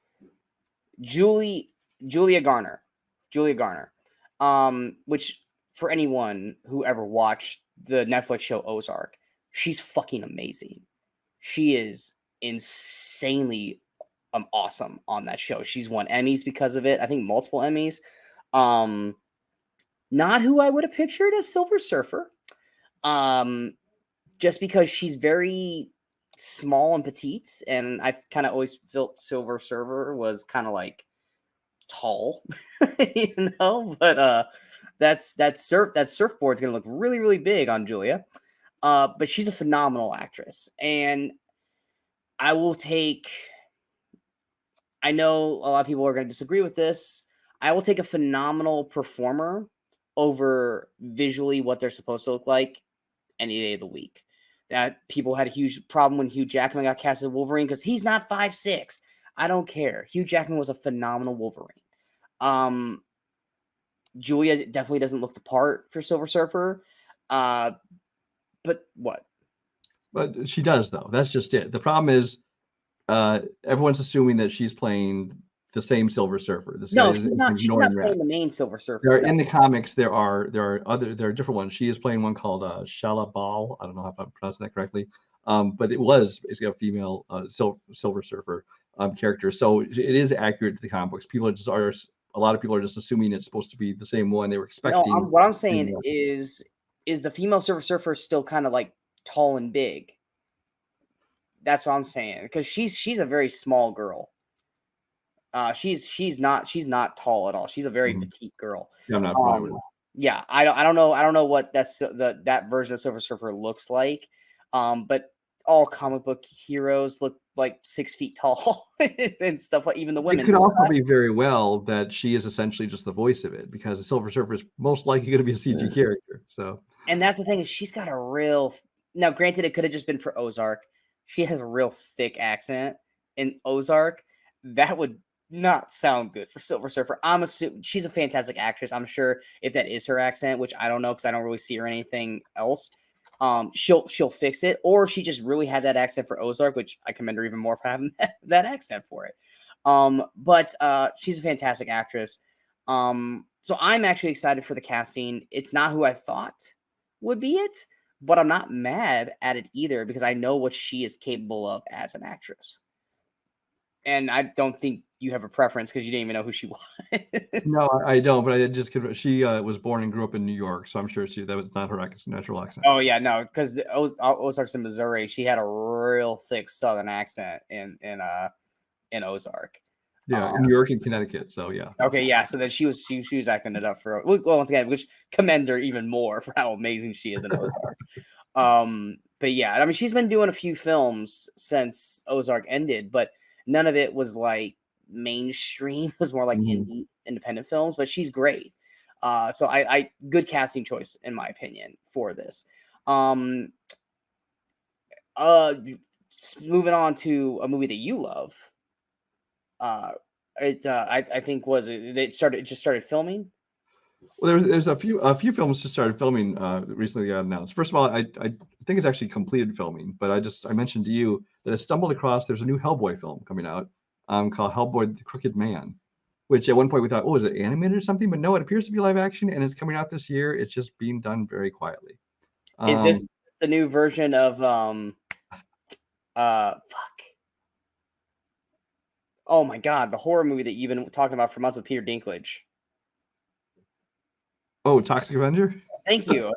Julia Garner. Which for anyone who ever watched the Netflix show Ozark, she's fucking amazing. She is insanely awesome on that show. She's won Emmys because of it. I think multiple Emmys. Not who I would have pictured as Silver Surfer. Just because she's very small and petite, and I've kind of always felt Silver Surfer was kind of like tall, But that surfboard's gonna look really, really big on Julia. But she's a phenomenal actress, and I will take. I know a lot of people are going to disagree with this. I will take a phenomenal performer over visually what they're supposed to look like any day of the week. That people had a huge problem when Hugh Jackman got cast as Wolverine because he's not 5'6". I don't care. Hugh Jackman was a phenomenal Wolverine. Julia definitely doesn't look the part for Silver Surfer. But what? But she does, though. That's just it. The problem is everyone's assuming that she's playing the same Silver Surfer. This No, guy she's not playing the main Silver Surfer. In the comics, there are different ones. She is playing one called Shala Bal. I don't know if I'm pronouncing that correctly. But it was basically a female Silver Surfer character. So it is accurate to the comic books. A lot of people are just assuming it's supposed to be the same one. They were expecting. No, what I'm saying is the female Silver Surfer still kind of like tall and big? That's what I'm saying, because she's a very small girl. She's not tall at all. She's a very petite girl. Yeah, I'm not familiar with it. Yeah, I don't know what that version of Silver Surfer looks like. But all comic book heroes look like 6 feet tall and stuff, like even the women. It could also be very well that she is essentially just the voice of it, because the Silver Surfer is most likely going to be a CG character. So, and that's the thing, is she's got a real. Now, granted, it could have just been for Ozark. She has a real thick accent in Ozark. That would not sound good for Silver Surfer. I'm assuming she's a fantastic actress. I'm sure if that is her accent, which I don't know because I don't really see her anything else, she'll fix it, or she just really had that accent for Ozark, which I commend her even more for having that accent for it. But she's a fantastic actress. So I'm actually excited for the casting. It's not who I thought would be it, but I'm not mad at it either, because I know what she is capable of as an actress. And I don't think you have a preference because you didn't even know who she was. No, I don't. But I just she was born and grew up in New York, so I'm sure that was not her natural accent. Oh yeah, no, because Ozark's in Missouri. She had a real thick Southern accent in Ozark. Yeah, in New York and Connecticut. So yeah. Okay, yeah. So then she was acting it up for, well, once again, which commend her even more for how amazing she is in Ozark. But yeah, I mean, she's been doing a few films since Ozark ended, but none of it was like mainstream. It was more like indie, independent films. But she's great. So I good casting choice in my opinion for this. Moving on to a movie that you love. I think it just started filming. Well, there's a few films just started filming recently got announced. First of all, I think it's actually completed filming, but I mentioned to you that I stumbled across there's a new Hellboy film coming out called Hellboy The Crooked Man, which at one point we thought, oh, is it animated or something? But no, it appears to be live action, and it's coming out this year. It's just being done very quietly. Is this It's the new version of fuck. Oh my god, the horror movie that you've been talking about for months with Peter Dinklage. Oh, Toxic Avenger? Thank you.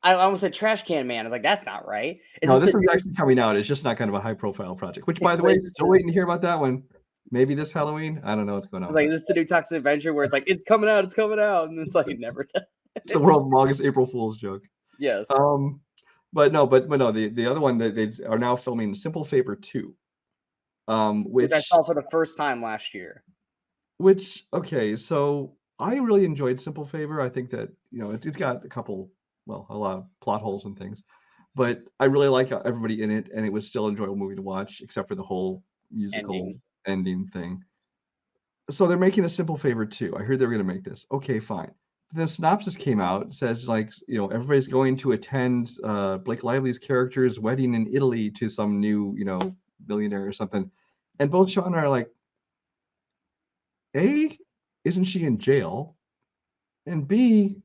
I almost said Trash Can Man. I was like, that's not right. Is No, this this the one's new? actually coming out. It's just not kind of a high-profile project. Which, by the way, still waiting to hear about that one. Maybe this Halloween. I don't know what's going on. It's like, is this the new Toxic Avenger where it's like, it's coming out, and it's like, it never does. It's the world's longest April Fool's joke. Yes. But no, the other one that they are now filming Simple Favor 2. Which I saw for the first time last year. Which, okay, so I really enjoyed Simple Favor. I think that, it's got a lot of plot holes and things, but I really like everybody in it, and it was still an enjoyable movie to watch, except for the whole musical ending thing. So they're making a Simple Favor 2. I heard they were going to make this. Okay, fine. The synopsis came out, says everybody's going to attend Blake Lively's character's wedding in Italy to some new, billionaire or something. And both Sean and I are like, A, isn't she in jail? And B,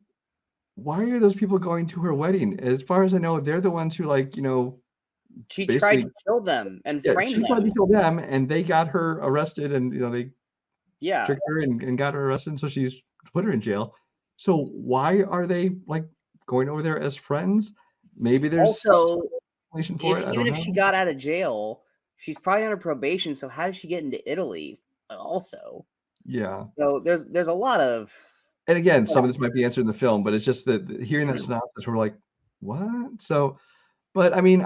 why are those people going to her wedding? As far as I know, they're the ones who she tried to kill them and frame them. She tried to kill them, and they got her arrested, and they tricked her and got her arrested, so she's put her in jail. So why are they going over there as friends? Maybe there's also explanation for it. Even if she got out of jail, she's probably under probation. So how did she get into Italy? Also, yeah. So there's a lot of. And again, some of this might be answered in the film, but it's just that hearing that synopsis, we're like, what? So, but I mean,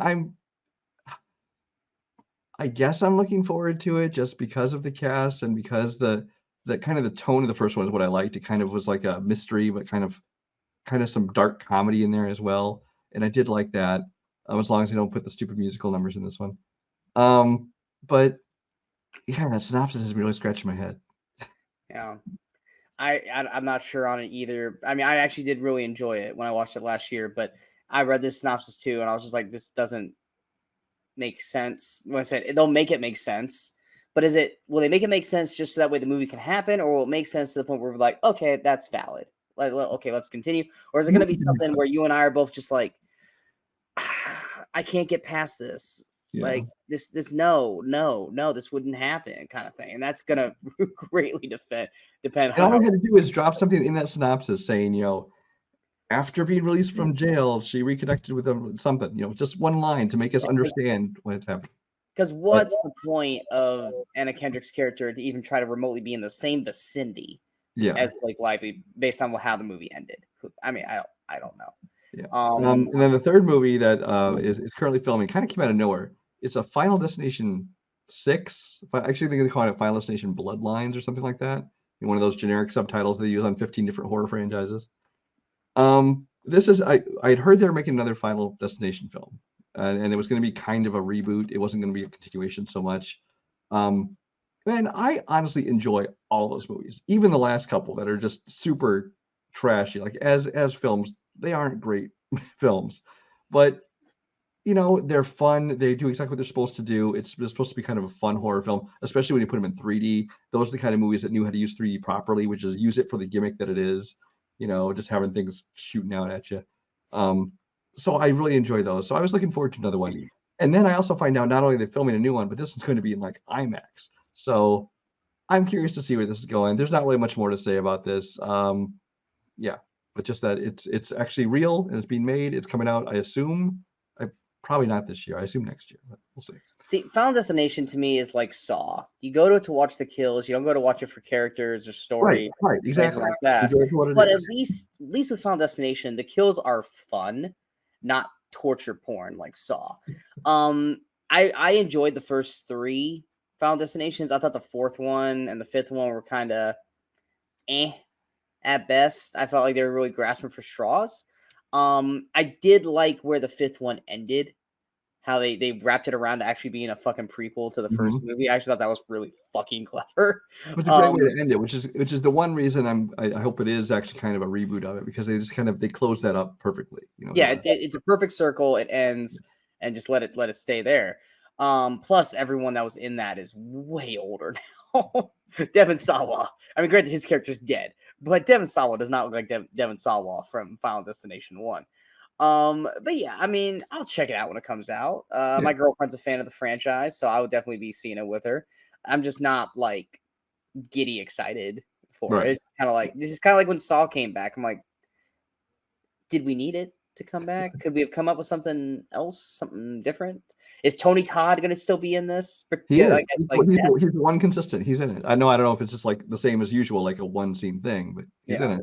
I guess I'm looking forward to it just because of the cast and because the kind of the tone of the first one is what I liked. It kind of was like a mystery, but kind of some dark comedy in there as well. And I did like that, as long as they don't put the stupid musical numbers in this one. But yeah, that synopsis is really scratching my head. Yeah. I'm not sure on it either. I mean, I actually did really enjoy it when I watched it last year, but I read this synopsis too, and I was just like, this doesn't make sense. When I said they'll make it make sense, but will they make it make sense just so that way the movie can happen, or will it make sense to the point where we're like, okay, that's valid. Okay, let's continue. Or is it going to be something where you and I are both just like, I can't get past this. Yeah. Like this, no, this wouldn't happen, kind of thing, and that's gonna greatly depend. And all I had to do is drop something in that synopsis saying, after being released from jail, she reconnected with something, just one line to make us understand what had happened. Because what's the point of Anna Kendrick's character to even try to remotely be in the same vicinity as Blake Lively based on how the movie ended? I mean, I don't know. Yeah. And then the third movie that is currently filming kind of came out of nowhere. It's a Final Destination 6. I actually think they call it Final Destination Bloodlines or something like that. One of those generic subtitles they use on 15 different horror franchises. This is I'd heard they were making another Final Destination film, and it was going to be kind of a reboot. It wasn't going to be a continuation so much. And I honestly enjoy all those movies, even the last couple that are just super trashy. Like as films, they aren't great films, but they're fun. They do exactly what they're supposed to do. It's supposed to be kind of a fun horror film, especially when you put them in 3D. Those are the kind of movies that knew how to use 3D properly, which is use it for the gimmick that it is. Just having things shooting out at you. So I really enjoy those. So I was looking forward to another one. And then I also find out not only they're filming a new one, but this is going to be in IMAX. So I'm curious to see where this is going. There's not really much more to say about this. Yeah, but just that it's actually real and it's being made. It's coming out, I assume. Probably not this year. I assume next year, but we'll see. See, Final Destination to me is like Saw. You go to it to watch the kills. You don't go to watch it for characters or story. Right, exactly. Like that. But at least with Final Destination, the kills are fun, not torture porn like Saw. I enjoyed the first 3 Final Destinations. I thought the 4th one and the 5th one were kind of at best. I felt like they were really grasping for straws. I did like where the 5th one ended, how they wrapped it around to actually being a fucking prequel to the first movie. I actually thought that was really fucking clever. It's a great way to end it, which is the one reason I hope it is actually kind of a reboot of it, because they just they close that up perfectly. Yeah, it's a perfect circle. It ends and just let it stay there. Plus everyone that was in that is way older now. Devon Sawa. I mean, granted, his character's dead, but Devon Sawa does not look like Devon Sawa from Final Destination 1. But yeah, I mean, I'll check it out when it comes out. Yeah. My girlfriend's a fan of the franchise, so I would definitely be seeing it with her. I'm just not like giddy excited for Right. it. It's kind of like when Saw came back. I'm like, did we need it to come back? Could we have come up with something else, something different? Is Tony Todd going to still be in this? He is. Death? He's the one consistent. He's in it. I don't know if it's just like the same as usual, like a one scene thing, but he's in Yeah. it.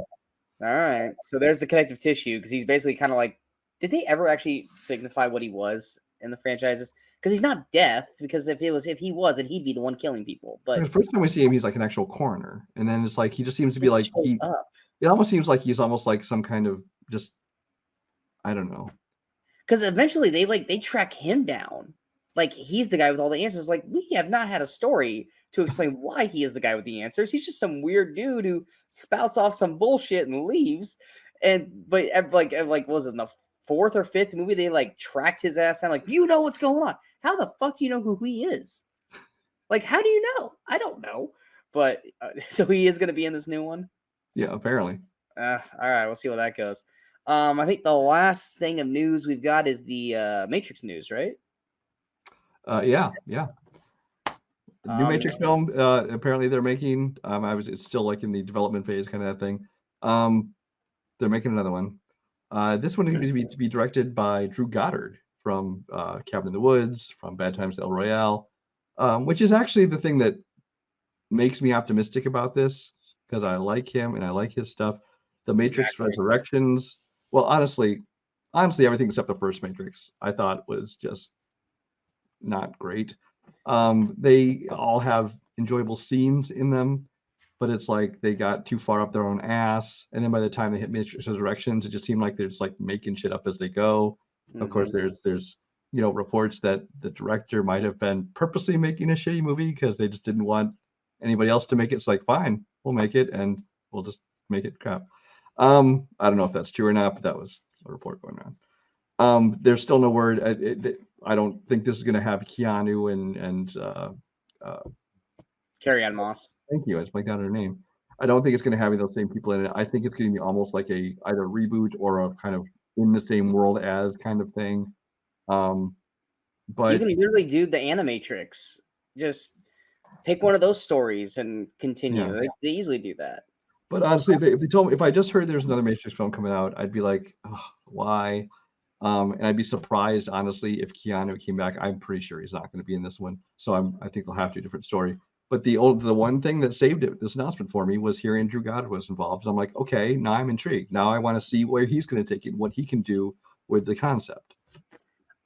All right. So there's the connective tissue because he's basically kind of like, did they ever actually signify what he was in the franchises? Because he's not Death. Because if he was, then he'd be the one killing people. But The first time we see him, he's like an actual coroner, and then it's like he just seems to be he like shows up. It almost seems like he's almost like some kind of just I don't know. Because eventually they track him down. Like he's the guy with all the answers. Like we have not had a story to explain why he is the guy with the answers. He's just some weird dude who spouts off some bullshit and leaves. But was it in the fourth or fifth movie they like tracked his ass down? Like you know what's going on? How the fuck do you know who he is? Like how do you know? I don't know. But so he is going to be in this new one. Yeah, apparently. All right, we'll see how that goes. I think the last thing of news we've got is the Matrix news, right? Yeah. The new Matrix film. Apparently, they're making. It's still like in the development phase, kind of that thing. They're making another one. This one is going to be directed by Drew Goddard from Cabin in the Woods, from Bad Times at El Royale, which is actually the thing that makes me optimistic about this because I like him and I like his stuff. The Matrix Resurrections. Well, honestly, everything except the first Matrix, I thought was just not great. They all have enjoyable scenes in them, but it's like they got too far up their own ass. And then by the time they hit Matrix Resurrections, it just seemed like they're just like making shit up as they go. Of course, there's reports that the director might have been purposely making a shitty movie because they just didn't want anybody else to make it. It's like, fine, we'll make it and we'll just make it crap. I don't know if that's true or not, but that was a report going on. There's still no word. I don't think this is going to have Keanu and Carrie-Anne Moss. Thank you. I just blanked out her name. I don't think it's going to have those same people in it. I think it's going to be almost like a either reboot or a kind of in the same world as kind of thing. But you can literally do the Animatrix. Just pick one of those stories and continue. Yeah. They easily do that. But honestly, if they told me, if I just heard there's another Matrix film coming out, I'd be like, oh, why? And I'd be surprised, honestly, if Keanu came back. I'm pretty sure he's not going to be in this one. So I think they'll have to do a different story. But the one thing that saved it, this announcement for me, was hearing Drew Goddard was involved. So I'm like, okay, now I'm intrigued. Now I want to see where he's going to take it, what he can do with the concept.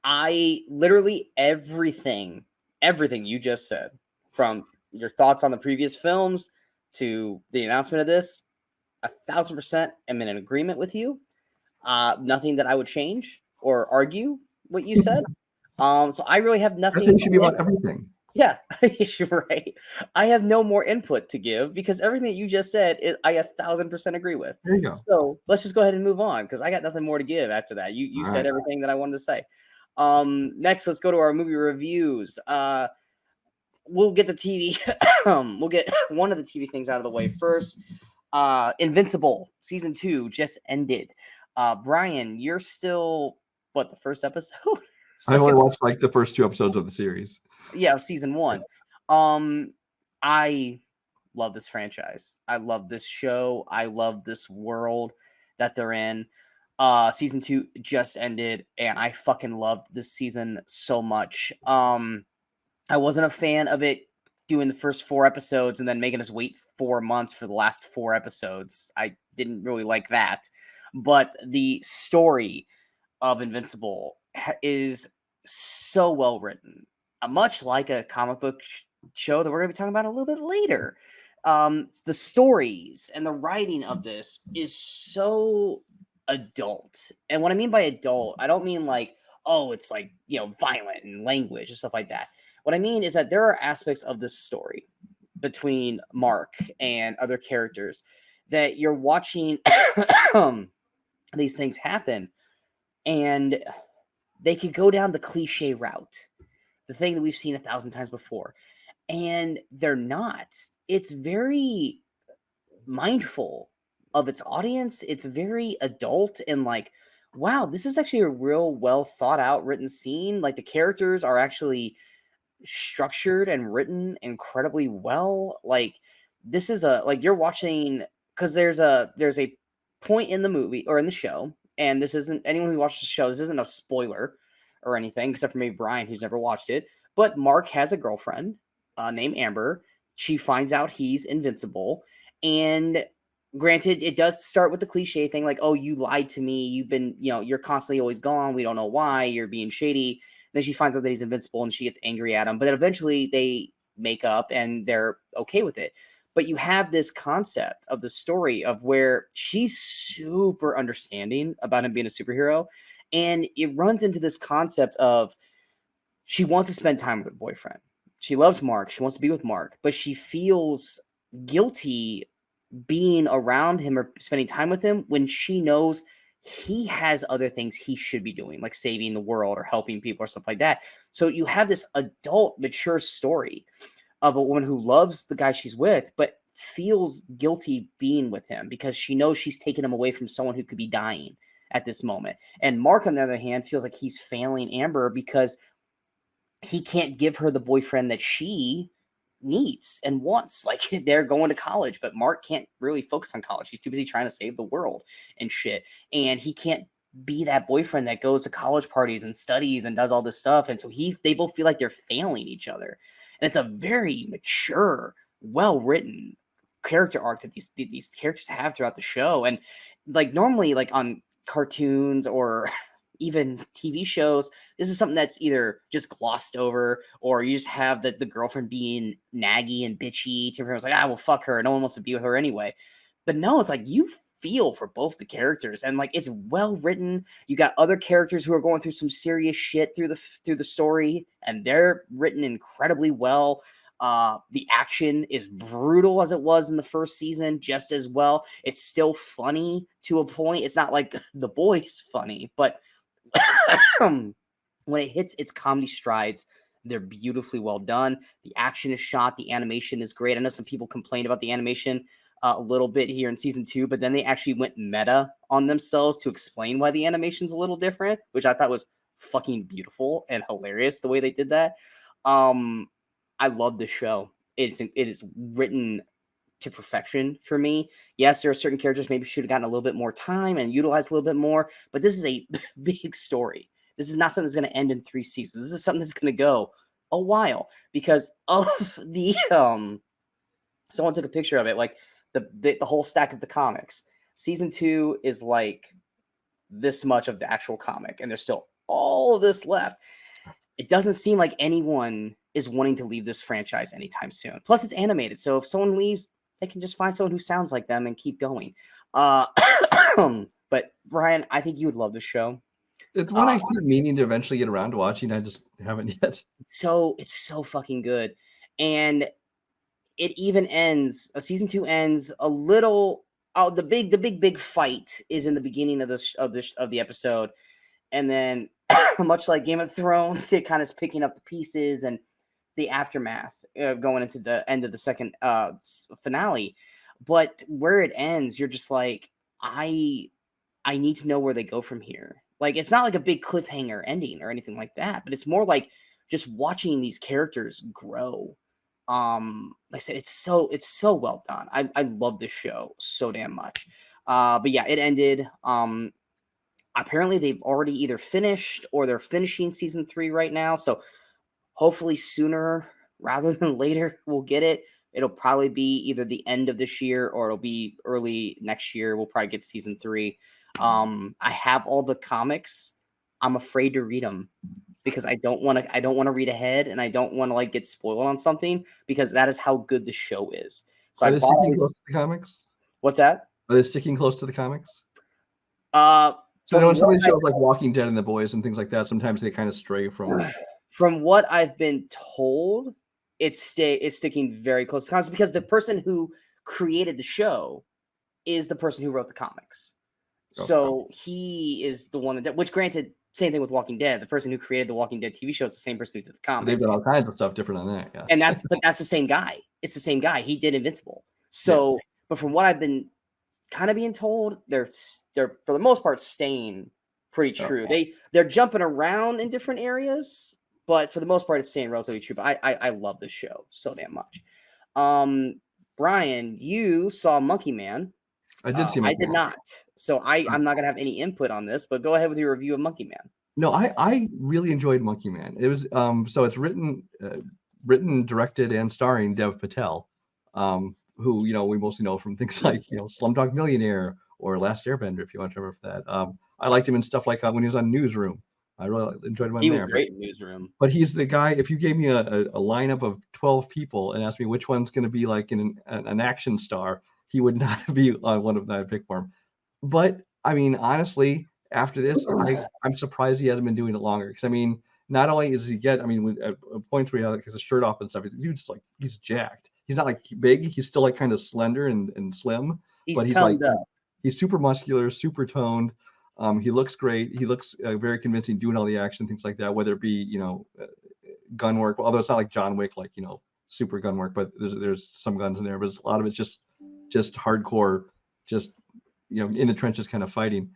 I literally everything you just said, from your thoughts on the previous films to the announcement of this, 1,000% am in agreement with you. Nothing that I would change or argue what you said. So I really have nothing. I think it should be about everything. Yeah, you're right. I have no more input to give because everything that you just said, I 1,000% agree with. There you go. So let's just go ahead and move on because I got nothing more to give after that. You said everything that I wanted to say. Next, let's go to our movie reviews. We'll get the TV. We'll get one of the TV things out of the way first. Invincible season 2 just ended. Brian, you're still the first episode? I only watched like the first 2 episodes of the series. Yeah, season 1. I love this franchise. I love this show. I love this world that they're in. Season 2 just ended, and I fucking loved this season so much. I wasn't a fan of it doing the first 4 episodes and then making us wait 4 months for the last 4 episodes. I didn't really like that. But the story of Invincible is so well written, much like a comic book show that we're going to be talking about a little bit later. The stories and the writing of this is so adult. And what I mean by adult, I don't mean like, oh, it's like, violent and language and stuff like that. What I mean is that there are aspects of this story between Mark and other characters that you're watching these things happen, and they could go down the cliche route, the thing that we've seen 1,000 times before, and they're not. It's very mindful of its audience. It's very adult and like wow, this is actually a real well thought out written scene. Like the characters are actually structured and written incredibly well. Like this is a like you're watching because there's a point in the movie or in the show, and this isn't anyone who watches the show, this isn't a spoiler or anything, except for maybe Brian who's never watched it. But Mark has a girlfriend named Amber. She finds out he's invincible, and granted, it does start with the cliche thing like, oh, you lied to me, you've been, you're constantly always gone, we don't know why, you're being shady. Then she finds out that he's invincible and she gets angry at him. But then eventually they make up and they're okay with it. But you have this concept of the story of where she's super understanding about him being a superhero. And it runs into this concept of she wants to spend time with her boyfriend. She loves Mark. She wants to be with Mark, but she feels guilty being around him or spending time with him when she knows he has other things he should be doing, like saving the world or helping people or stuff like that. So you have this adult, mature story of a woman who loves the guy she's with, but feels guilty being with him because she knows she's taken him away from someone who could be dying at this moment. And Mark, on the other hand, feels like he's failing Amber because he can't give her the boyfriend that she needs and wants. Like they're going to college, but Mark can't really focus on college. He's too busy trying to save the world and shit. And he can't be that boyfriend that goes to college parties and studies and does all this stuff. And so they both feel like they're failing each other. And it's a very mature, well-written character arc that these characters have throughout the show. And like normally, like on cartoons or even TV shows, this is something that's either just glossed over or you just have the girlfriend being naggy and bitchy to everyone's like, well, fuck her. No one wants to be with her anyway. But no, it's like you feel for both the characters and like it's well written. You got other characters who are going through some serious shit through the story, and they're written incredibly well. The action is brutal as it was in the first season, just as well. It's still funny to a point. It's not like The Boys funny, but when it hits its comedy strides, they're beautifully well done. The action is shot. The animation is great. I know some people complained about the animation a little bit here in season 2, but then they actually went meta on themselves to explain why the animation's a little different, which I thought was fucking beautiful and hilarious the way they did that. I love this show. It is written to perfection for me. Yes, there are certain characters maybe should have gotten a little bit more time and utilized a little bit more, but this is a big story. This is not something that's going to end in 3 seasons. This is something that's going to go a while because of the someone took a picture of it, like the whole stack of the comics. Season 2 is like this much of the actual comic, and there's still all of this left. It doesn't seem like anyone is wanting to leave this franchise anytime soon. Plus, it's animated, so if someone leaves, they can just find someone who sounds like them and keep going. But Brian, I think you would love this show. It's one I keep meaning to eventually get around to watching. I just haven't yet. It's so fucking good, and it even ends. Season 2 ends a little. Oh, the big fight is in the beginning of the episode, and then much like Game of Thrones, it kind of is picking up the pieces and the aftermath going into the end of the second finale. But where it ends, you're just like, I need to know where they go from here. Like, it's not like a big cliffhanger ending or anything like that, but it's more like just watching these characters grow. Like I said, it's so well done. I love this show so damn much. But yeah, it ended. Apparently they've already either finished or they're finishing season 3 right now. So hopefully sooner rather than later we'll get it. It'll probably be either the end of this year or it'll be early next year. We'll probably get season 3. I have all the comics. I'm afraid to read them because I don't want to read ahead, and I don't want to like get spoiled on something because that is how good the show is. So Are they sticking close to the comics? What's that? Are they sticking close to the comics? So I know in some of these shows like Walking Dead and The Boys and things like that, sometimes they kind of stray from. From what I've been told, it's sticking very close to comics because the person who created the show is the person who wrote the comics. Okay. So he is the one that, which granted, same thing with Walking Dead. The person who created the Walking Dead TV show is the same person who did the comics. They've done all kinds of stuff different on that, yeah. And that's the same guy. It's the same guy. He did Invincible. So, yeah. But from what I've been kind of being told, they're for the most part staying pretty true. They're jumping around in different areas, but for the most part, it's staying relatively true. But I love this show so damn much. Brian, you saw Monkey Man. I did see I Monkey did Man. not, so I'm not gonna have any input on this. But go ahead with your review of Monkey Man. No, I really enjoyed Monkey Man. It was so it's written, directed, and starring Dev Patel, who we mostly know from things like Slumdog Millionaire or Last Airbender, if you want to remember that. I liked him in stuff like when he was on Newsroom. I really enjoyed him He was there. great in Newsroom. But he's the guy. If you gave me a lineup of 12 people and asked me which one's going to be like an action star, he would not be on one of that pick for him. But I mean, honestly, after this, I'm surprised he hasn't been doing it longer. Because I mean, not only is he at points where he has his shirt off and stuff, dude's like he's jacked. He's not like big. He's still like kind of slender and slim. He's But he's toned like up. he's super muscular, super toned. He looks great. He looks very convincing doing all the action, things like that, whether it be, gun work, although it's not like John Wick, like, super gun work, but there's some guns in there, but a lot of it's just hardcore, just, in the trenches kind of fighting.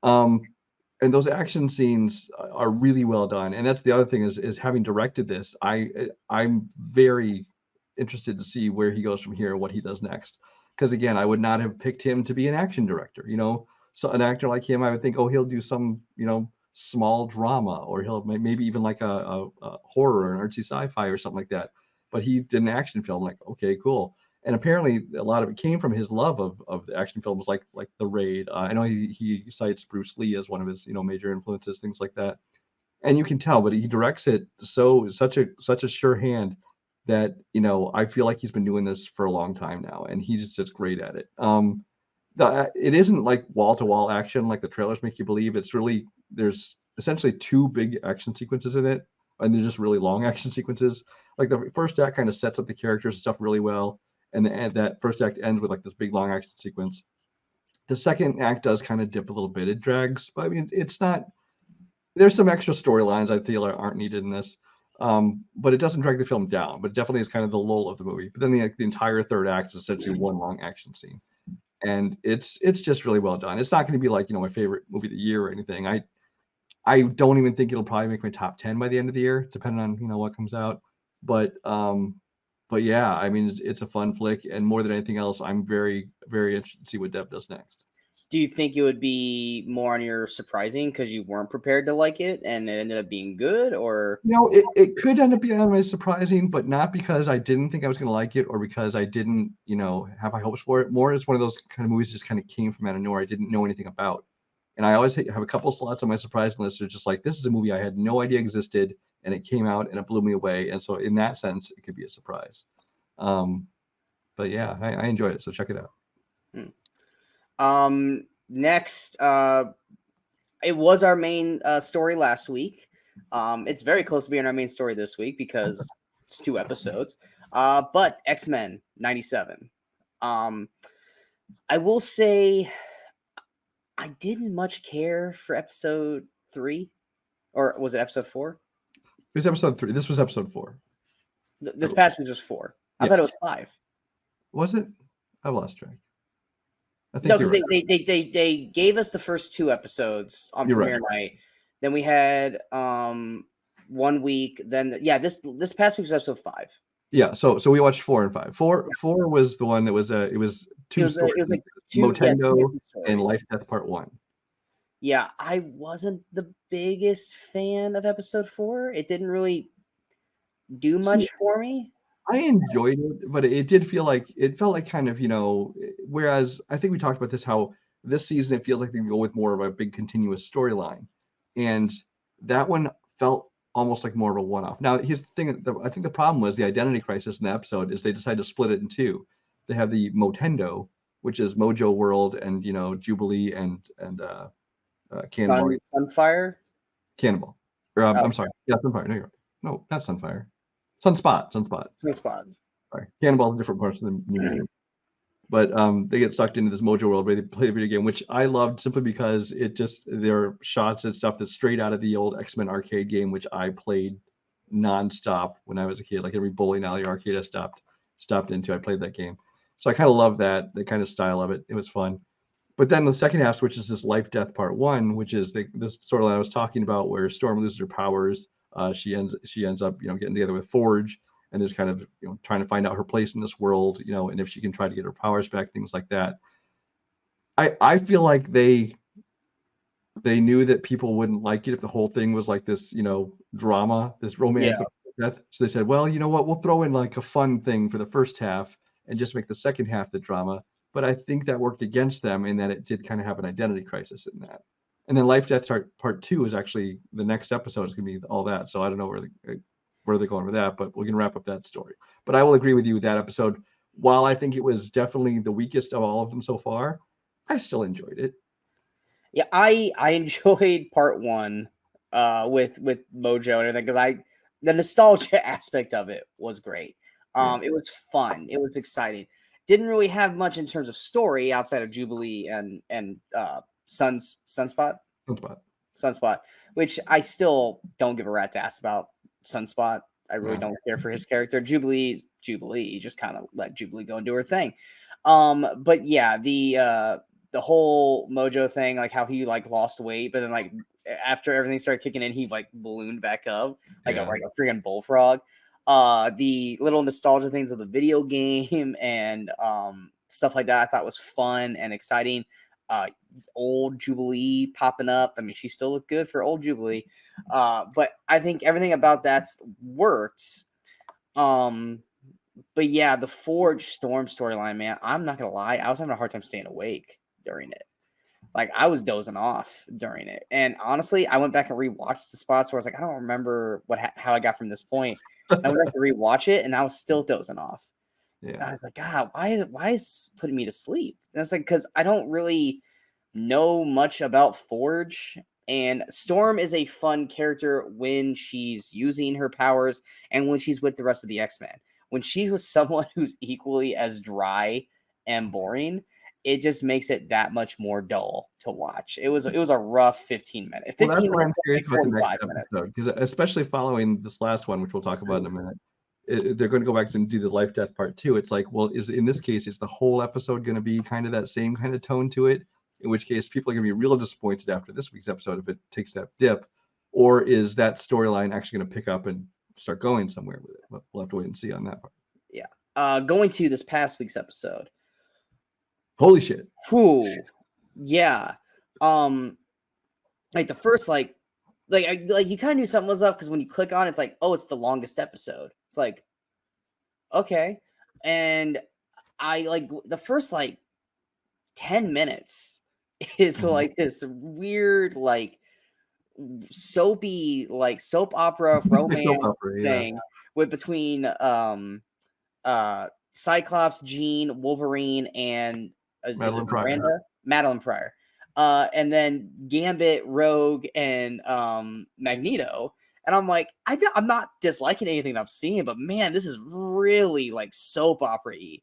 And those action scenes are really well done. And that's the other thing is having directed this, I'm very interested to see where he goes from here, what he does next. Because again, I would not have picked him to be an action director, So an actor like him, I would think, oh, he'll do some, small drama, or he'll maybe even like a horror, an artsy sci-fi or something like that. But he did an action film, like, okay, cool. And apparently a lot of it came from his love of the action films, like The Raid. I know he cites Bruce Lee as one of his, major influences, things like that. And you can tell, but he directs it such a sure hand that, I feel like he's been doing this for a long time now, and he's just great at it. It isn't like wall-to-wall action like the trailers make you believe. It's really, there's essentially two big action sequences in it, and they're just really long action sequences. Like the first act kind of sets up the characters and stuff really well, and that first act ends with like this big long action sequence. The second act does kind of dip a little bit. It drags, but I mean, it's not. There's some extra storylines I feel aren't needed in this, but it doesn't drag the film down. But it definitely is kind of the lull of the movie. But then the entire third act is essentially one long action scene. And it's just really well done. It's not going to be like, my favorite movie of the year or anything. I don't even think it'll probably make my top 10 by the end of the year, depending on, what comes out. But yeah, I mean, it's a fun flick, and more than anything else, I'm very, very interested to see what Deb does next. Do you think it would be more on your surprising because you weren't prepared to like it and it ended up being good, or? It could end up being on my surprising, but not because I didn't think I was going to like it or because I didn't, have high hopes for it. More, it's one of those kind of movies that just kind of came from out of nowhere. I didn't know anything about. And I always have a couple slots on my surprise list. They're just like, this is a movie I had no idea existed, and it came out and it blew me away. And so in that sense, it could be a surprise. But yeah, I enjoyed it. So check it out. Next, it was our main story last week. It's very close to being our main story this week because it's 2 episodes. But X-Men 97. I will say I didn't much care for episode 3, or was it episode 4? It was episode 3. This was episode 4. This past week was 4. I thought it was 5. Was it? I've lost track. I think no, because right. they gave us the first 2 episodes on premiere night. Then we had 1 week. Then this past week was episode 5. Yeah, so we watched 4 and 5. 4 was the one that was it was 2 stories. It was like 2 Motendo and Life Death Part 1. Yeah, I wasn't the biggest fan of episode 4. It didn't really do much for me. I enjoyed it, but it felt like kind of, whereas I think we talked about this, how this season it feels like they go with more of a big continuous storyline. And that one felt almost like more of a one-off. Now, here's the thing. I think the problem was the identity crisis in the episode is they decided to split it in 2. They have the Motendo, which is Mojo World and, Jubilee and Cannonball. Sunfire? Cannonball. I'm sorry. Yeah, Sunfire. No, you're right. No, not Sunfire. Sunspot. Sorry. Cannonball's different parts of the movie. But they get sucked into this Mojo World where they play a video game, which I loved simply because there are shots and stuff that's straight out of the old X-Men arcade game, which I played nonstop when I was a kid. Like every bowling alley arcade I stopped into, I played that game. So I kind of love that, the kind of style of it. It was fun. But then the second half switches this life death part one, which is this storyline I was talking about, where Storm loses her powers. She ends up getting together with Forge, and there's kind of trying to find out her place in this world, and if she can try to get her powers back, things like that. I feel like they knew that people wouldn't like it if the whole thing was like this, drama, this romance of death. So they said, well, you know what, we'll throw in like a fun thing for the first half and just make the second half the drama. But I think that worked against them in that it did kind of have an identity crisis in that. And then Life Death Part 2 is actually the next episode is going to be all that. So I don't know where they're going with that, but we're going to wrap up that story. But I will agree with you with that episode. While I think it was definitely the weakest of all of them so far, I still enjoyed it. Yeah, I enjoyed part one with Mojo and everything, because the nostalgia aspect of it was great. It was fun. It was exciting. Didn't really have much in terms of story outside of Jubilee and Sunspot, which I still don't give a rat's ass about Sunspot. I really don't care for his character. Jubilee. Just kind of let Jubilee go and do her thing. But yeah, the whole Mojo thing, like how he like lost weight, but then like after everything started kicking in, he like ballooned back up like a freaking bullfrog. The little nostalgia things of the video game and stuff like that I thought was fun and exciting. Old Jubilee popping up. I mean, she still looked good for old Jubilee. But I think everything about that's worked. But yeah, the Forge Storm storyline, man, I'm not gonna lie, I was having a hard time staying awake during it. Like, I was dozing off during it. And honestly, I went back and rewatched the spots where I was like, I don't remember how I got from this point. And I went back to rewatch it, and I was still dozing off. Yeah. And I was like, God, why is it putting me to sleep? And it's like, because I don't really know much about Forge. And Storm is a fun character when she's using her powers and when she's with the rest of the X-Men. When she's with someone who's equally as dry and boring, it just makes it that much more dull to watch. It was a rough 15 minutes. 15 that's what I'm curious about the next episode, because especially following this last one, which we'll talk about in a minute, they're going to go back and do the Life Death Part 2. It's like, well, in this case, is the whole episode going to be kind of that same kind of tone to it? In which case, people are going to be real disappointed after this week's episode if it takes that dip, or is that storyline actually going to pick up and start going somewhere with it? We'll have to wait and see on that part. Yeah. Going to this past week's episode. Holy shit. Whew. Yeah. Like the first like you kind of knew something was up because when you click on it, it's like, oh, it's the longest episode. It's like, okay. And I like the first like 10 minutes is like this weird like soapy like soap opera romance thing with between Cyclops, Jean, Wolverine, and Madeline Pryor. And then Gambit, Rogue, and Magneto. And I'm like, I'm not disliking anything I'm seeing, but man, this is really like soap opera-y.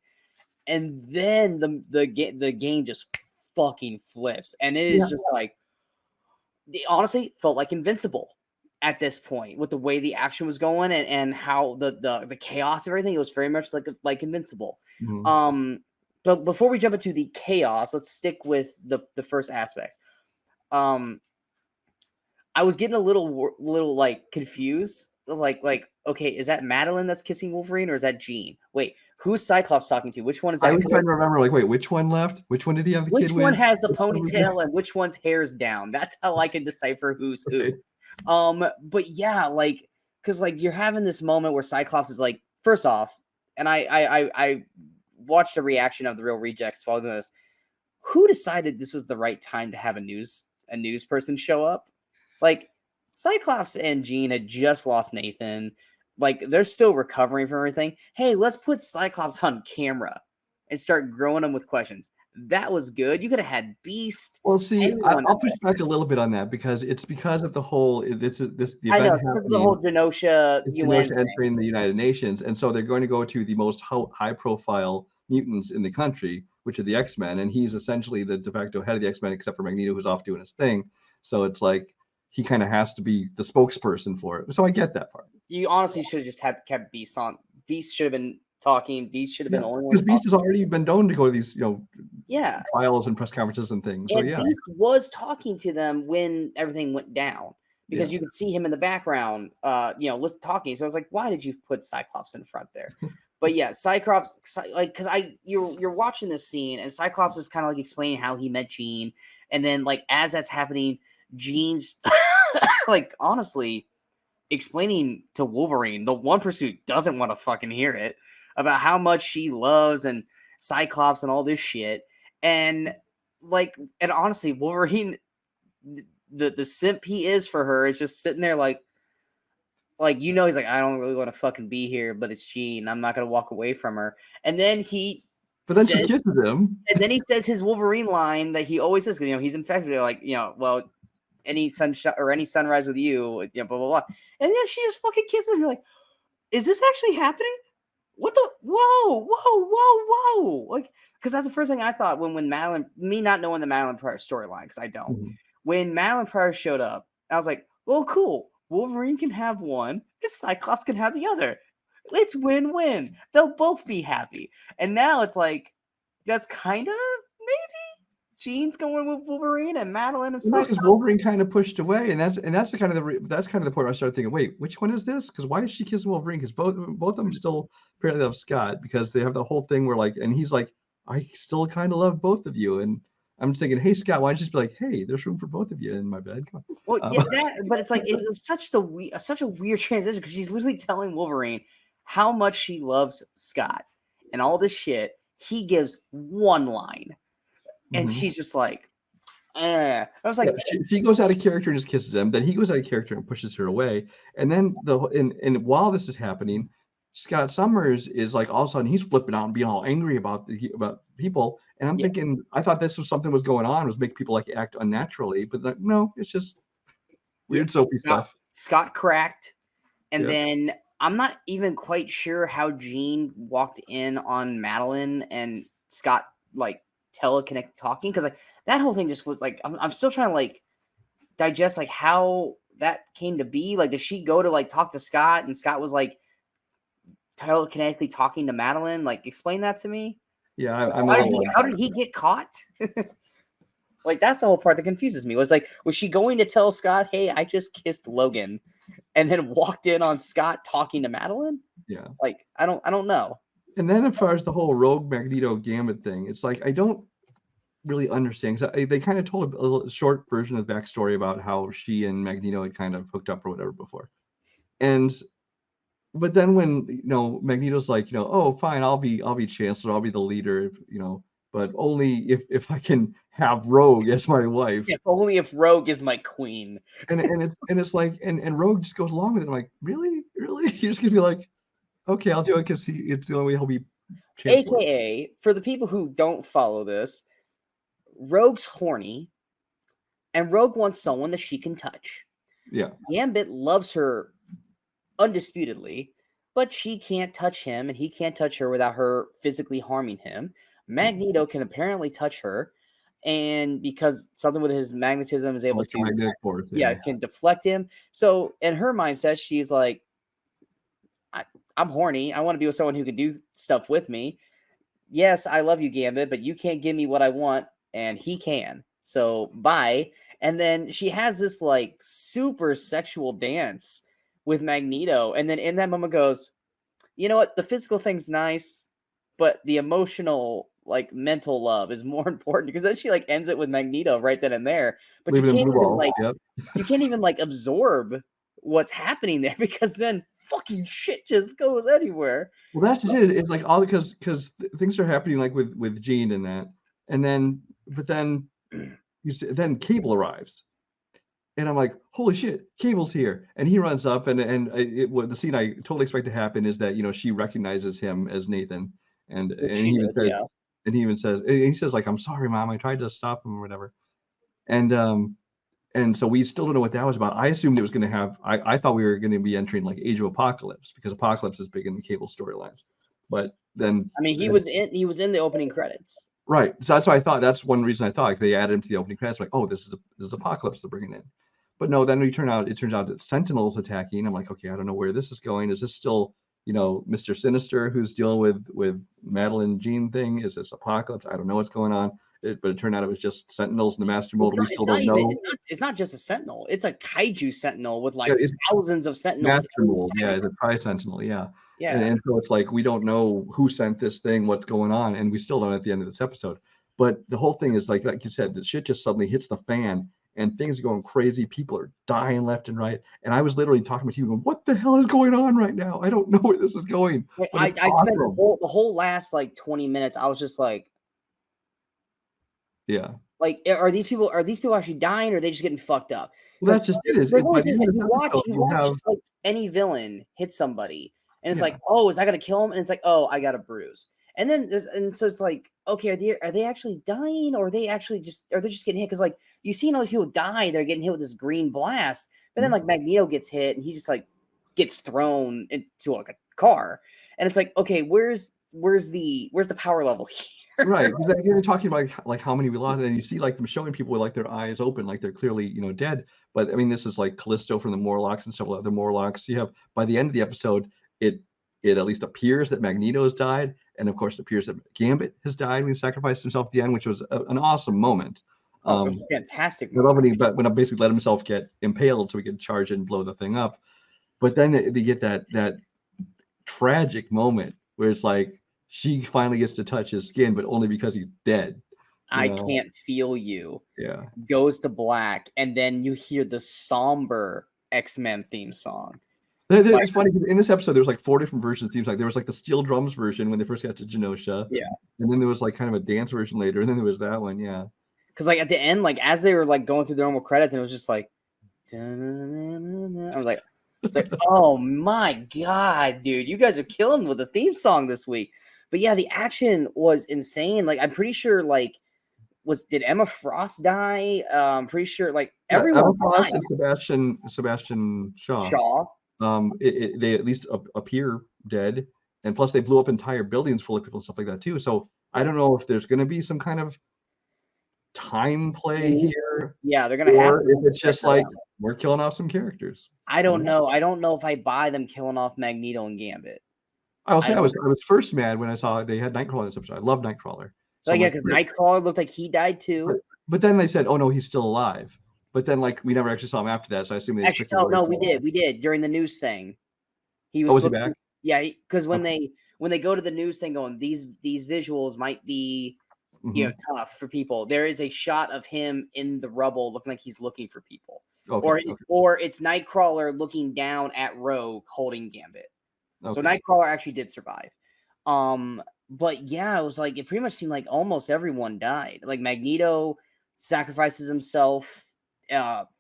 And then the game just fucking flips, and it is just like, honestly, felt like Invincible at this point with the way the action was going and how the chaos of everything. It was very much like Invincible. Mm-hmm. But before we jump into the chaos, let's stick with the first aspect. I was getting a little like confused. I was like, okay, is that Madeline that's kissing Wolverine, or is that Jean? Wait, who's Cyclops talking to? Which one is that? I was trying to remember, like, wait, which one left? Which one did he have the kid with? Which one has the ponytail and which one's hair's down? That's how I can decipher who's who. But yeah, like, because like you're having this moment where Cyclops is like, first off, and I watched a reaction of the Real Rejects following this. Who decided this was the right time to have a news person show up? Like, Cyclops and Jean had just lost Nathan. Like, they're still recovering from everything. Hey, let's put Cyclops on camera and start growing him with questions. That was good. You could have had Beast. Well, see, I'll push back a little bit on that because it's because of the whole the event happening, the whole Genosha UN entering the United Nations, and so they're going to go to the most high-profile mutants in the country, which are the X-Men, and he's essentially the de facto head of the X-Men, except for Magneto, who's off doing his thing. So it's like he kind of has to be the spokesperson for it. So I get that part. You honestly should have just kept Beast on. Beast should have been talking. Beast should have been the only one because Beast talking. has already been known to go to these, Yeah, trials and press conferences and things. So and yeah. Beast was talking to them when everything went down because you could see him in the background, listen talking. So I was like, why did you put Cyclops in front there? But yeah, Cyclops, like, because you're watching this scene, and Cyclops is kind of like explaining how he met Jean, and then like as that's happening, Jean's like honestly explaining to Wolverine, the one person who doesn't want to fucking hear it, about how much she loves and Cyclops and all this shit, and honestly, Wolverine, the simp he is for her, is just sitting there like he's like, I don't really want to fucking be here, but it's Jean. I'm not gonna walk away from her. And then she kisses him. And then he says his Wolverine line that he always says, because he's infected. Like, well, any sunshine or any sunrise with you, blah blah blah. And then she just fucking kisses him. You're like, is this actually happening? What the? Whoa! Like, because that's the first thing I thought when Madeline, me not knowing the Madeline Pryor storyline, because I don't. Mm-hmm. When Madeline Pryor showed up, I was like, well, cool. Wolverine can have one, and Cyclops can have the other. It's win-win. They'll both be happy. And now it's like, that's kind of maybe Jean's going with Wolverine and Madeline and Cyclops. Because Wolverine kind of pushed away, and that's the kind of the point where I started thinking, wait, which one is this? Because why is she kissing Wolverine? Because both of them still apparently love Scott, because they have the whole thing where like, and he's like, I still kind of love both of you, and I'm just thinking, hey Scott, why don't you just be like, hey, there's room for both of you in my bed? Well, but it's like it was such a weird transition, because she's literally telling Wolverine how much she loves Scott and all this shit. He gives one line, and she's just like, I was like, she goes out of character and just kisses him. Then he goes out of character and pushes her away. And then and while this is happening, Scott Summers is like, all of a sudden he's flipping out and being all angry about people. And I'm thinking, I thought this was something was going on, was make people like act unnaturally, but like, no, it's just weird soapy stuff. Scott cracked, and then I'm not even quite sure how Jean walked in on Madeline and Scott like teleconnect talking, because like that whole thing just was like, I'm still trying to like digest like how that came to be. Like, did she go to like talk to Scott, and Scott was like telekinetically talking to Madeline? Like, explain that to me. Yeah, how did he get caught? Like, that's the whole part that confuses me. Was she going to tell Scott, hey, I just kissed Logan, and then walked in on Scott talking to Madeline? Yeah. Like, I don't know. And then as far as the whole Rogue Magneto Gambit thing, it's like, I don't really understand, because they kind of told a little short version of the backstory about how she and Magneto had kind of hooked up or whatever before. But then when Magneto's like, oh fine, I'll be Chancellor, I'll be the leader, but only if I can have Rogue as my wife. Only if Rogue is my queen. And it's like, and Rogue just goes along with it. I'm like, really? You're just gonna be like, okay, I'll do it because it's the only way he'll be Chancellor. AKA, for the people who don't follow this, Rogue's horny, and Rogue wants someone that she can touch. Yeah. Gambit loves her undisputedly, but she can't touch him, and he can't touch her without her physically harming him. Magneto can apparently touch her, and because something with his magnetism is able to can deflect him. So in her mindset, she's like, I'm horny. I want to be with someone who can do stuff with me. Yes, I love you, Gambit, but you can't give me what I want, and he can. So bye. And then she has this like super sexual dance with Magneto, and then in that moment goes, you know what? The physical thing's nice, but the emotional, like mental love is more important, because then she like ends it with Magneto right then and there. But you can't even like absorb what's happening there, because then fucking shit just goes anywhere. Well, that's just it. It's like all because things are happening like with Jean and that, and then then Cable arrives, and I'm like, holy shit, Cable's here, and he runs up, and the scene I totally expect to happen is that she recognizes him as Nathan, and he even says like, I'm sorry, Mom, I tried to stop him or whatever, and so we still don't know what that was about. I assumed it was going to have. I thought we were going to be entering like Age of Apocalypse, because Apocalypse is big in the Cable storylines. But then, I mean, he was in the opening credits. Right. So that's what I thought. That's one reason I thought, like, they added him to the opening credits. Like, oh, this is Apocalypse they're bringing in. But no, then it turns out that Sentinel's attacking. I'm like, okay, I don't know where this is going. Is this still Mr. Sinister, who's dealing with Madeline Jean thing. Is this Apocalypse? I don't know what's going on. But it turned out it was just Sentinels in the Master Mold. We still don't know. It's not just a Sentinel. It's a kaiju Sentinel with it's thousands of Sentinels. Master Mold, yeah, it's a Tri-Sentinel, yeah. Yeah. And so it's like we don't know who sent this thing, what's going on, and we still don't at the end of this episode. But the whole thing is like you said, the shit just suddenly hits the fan, and things are going crazy. People are dying left and right. And I was literally talking to you, going, "What the hell is going on right now? I don't know where this is going." I spent the whole last 20 minutes. I was just like, yeah. Like, are these people actually dying, or are they just getting fucked up? Well, that's just it. You watch like any villain hit somebody, and it's like, oh, is that gonna kill him? And it's like, oh, I got a bruise. And then so it's like, okay, are they actually dying, or are they just getting hit? Because like you see all these people die, they're getting hit with this green blast, but then like Magneto gets hit, and he just like gets thrown into like a car, and it's like, okay, where's the power level here? Right, because you're talking about like how many we lost, and you see like them showing people with like their eyes open, like they're clearly dead. But I mean, this is like Callisto from the Morlocks and stuff like the Morlocks. You have by the end of the episode, it at least appears that Magneto has died, and of course, it appears that Gambit has died when he sacrificed himself at the end, which was an awesome moment. It was a fantastic moment. When I basically let himself get impaled so he could charge and blow the thing up. But then they get that tragic moment where it's like, she finally gets to touch his skin, but only because he's dead. I can't feel you. Yeah. Goes to black, and then you hear the somber X-Men theme song. It's funny, in this episode, there's like 4 different versions of themes. Like there was like the steel drums version when they first got to Genosha. Yeah. And then there was like kind of a dance version later, and then there was that one, yeah. Because like at the end, like as they were like going through the normal credits, and it was just like, I was like, it's like, oh my god, dude, you guys are killing with the theme song this week. But yeah, the action was insane. Like I'm pretty sure, like, did Emma Frost die? I'm pretty sure, like everyone. Emma Frost and Sebastian Shaw. They at least appear dead, and plus they blew up entire buildings full of people and stuff like that too. So I don't know if there's going to be some kind of time play here. Yeah, they're going to have. Or if it's just like we're killing off some characters. I don't know. I don't know if I buy them killing off Magneto and Gambit. I'll say I was first mad when I saw they had Nightcrawler in this episode. I love Nightcrawler. So yeah, because Nightcrawler looked like he died too. But then they said, "Oh no, he's still alive." But then like we never actually saw him after that, so I assume they actually no, we did during the news thing. He was, was he back? Yeah, because when they go to the news thing, going these visuals might be tough for people. There is a shot of him in the rubble, looking like he's looking for people, or it's Nightcrawler looking down at Rogue holding Gambit. So Nightcrawler actually did survive. But yeah, it was like it pretty much seemed like almost everyone died. Like Magneto sacrifices himself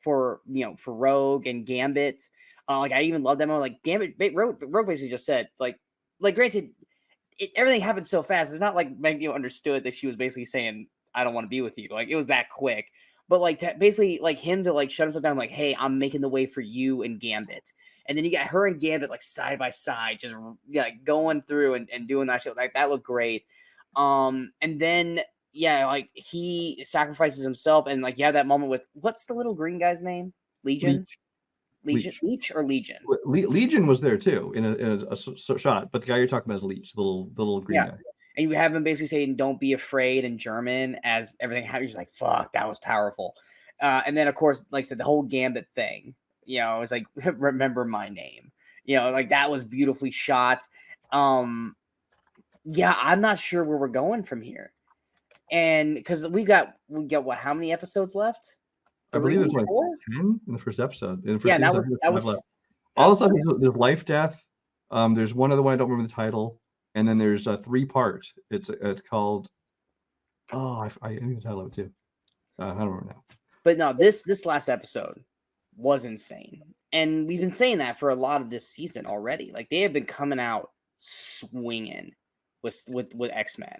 for Rogue and Gambit. Like I even love that moment. Like Gambit, Rogue basically just said like granted, everything happened so fast. It's not like Magneto understood that she was basically saying I don't want to be with you. Like it was that quick. But like basically like him to like shut himself down. Like hey, I'm making the way for you and Gambit. And then you got her and Gambit like side by side, just like going through and doing that shit. Like that looked great. And then like he sacrifices himself, and like you have that moment with what's the little green guy's name? Legion. Leech or Legion? Legion was there too in a shot, but the guy you're talking about is Leech, the little green guy. And you have him basically saying "Don't be afraid" in German as everything happens. You're just like, "Fuck, that was powerful." And then of course, like I said, the whole Gambit thing. It was like, remember my name. Like that was beautifully shot. I'm not sure where we're going from here. And because we got what? How many episodes left? I believe it's like 10 in the first episode. That was all the stuff. There's life, death. There's one other one I don't remember the title, and then there's a 3-part. It's called. I knew the title of it too. I don't remember now. But no, this last episode was insane, and we've been saying that for a lot of this season already. Like they have been coming out swinging with X-Men,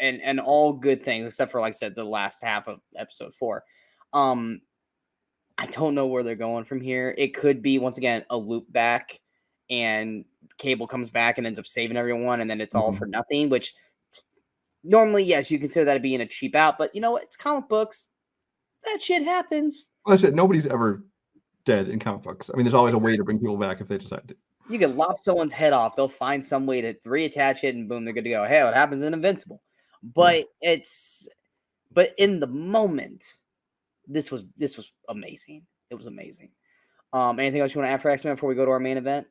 and all good things except for like I said the last half of episode 4. I don't know where they're going from here. It could be once again a loop back, and Cable comes back and ends up saving everyone, and then it's all for nothing. Which normally, yes, you consider that being a cheap out, but you know what? It's comic books. That shit happens. Well, I said nobody's ever dead in comic books. I mean, there's always a way to bring people back if they decide to. You can lop someone's head off. They'll find some way to reattach it, and boom, they're good to go. Hey, what happens in Invincible? But but in the moment, this was amazing. It was amazing. Anything else you want to add for X-Men before we go to our main event?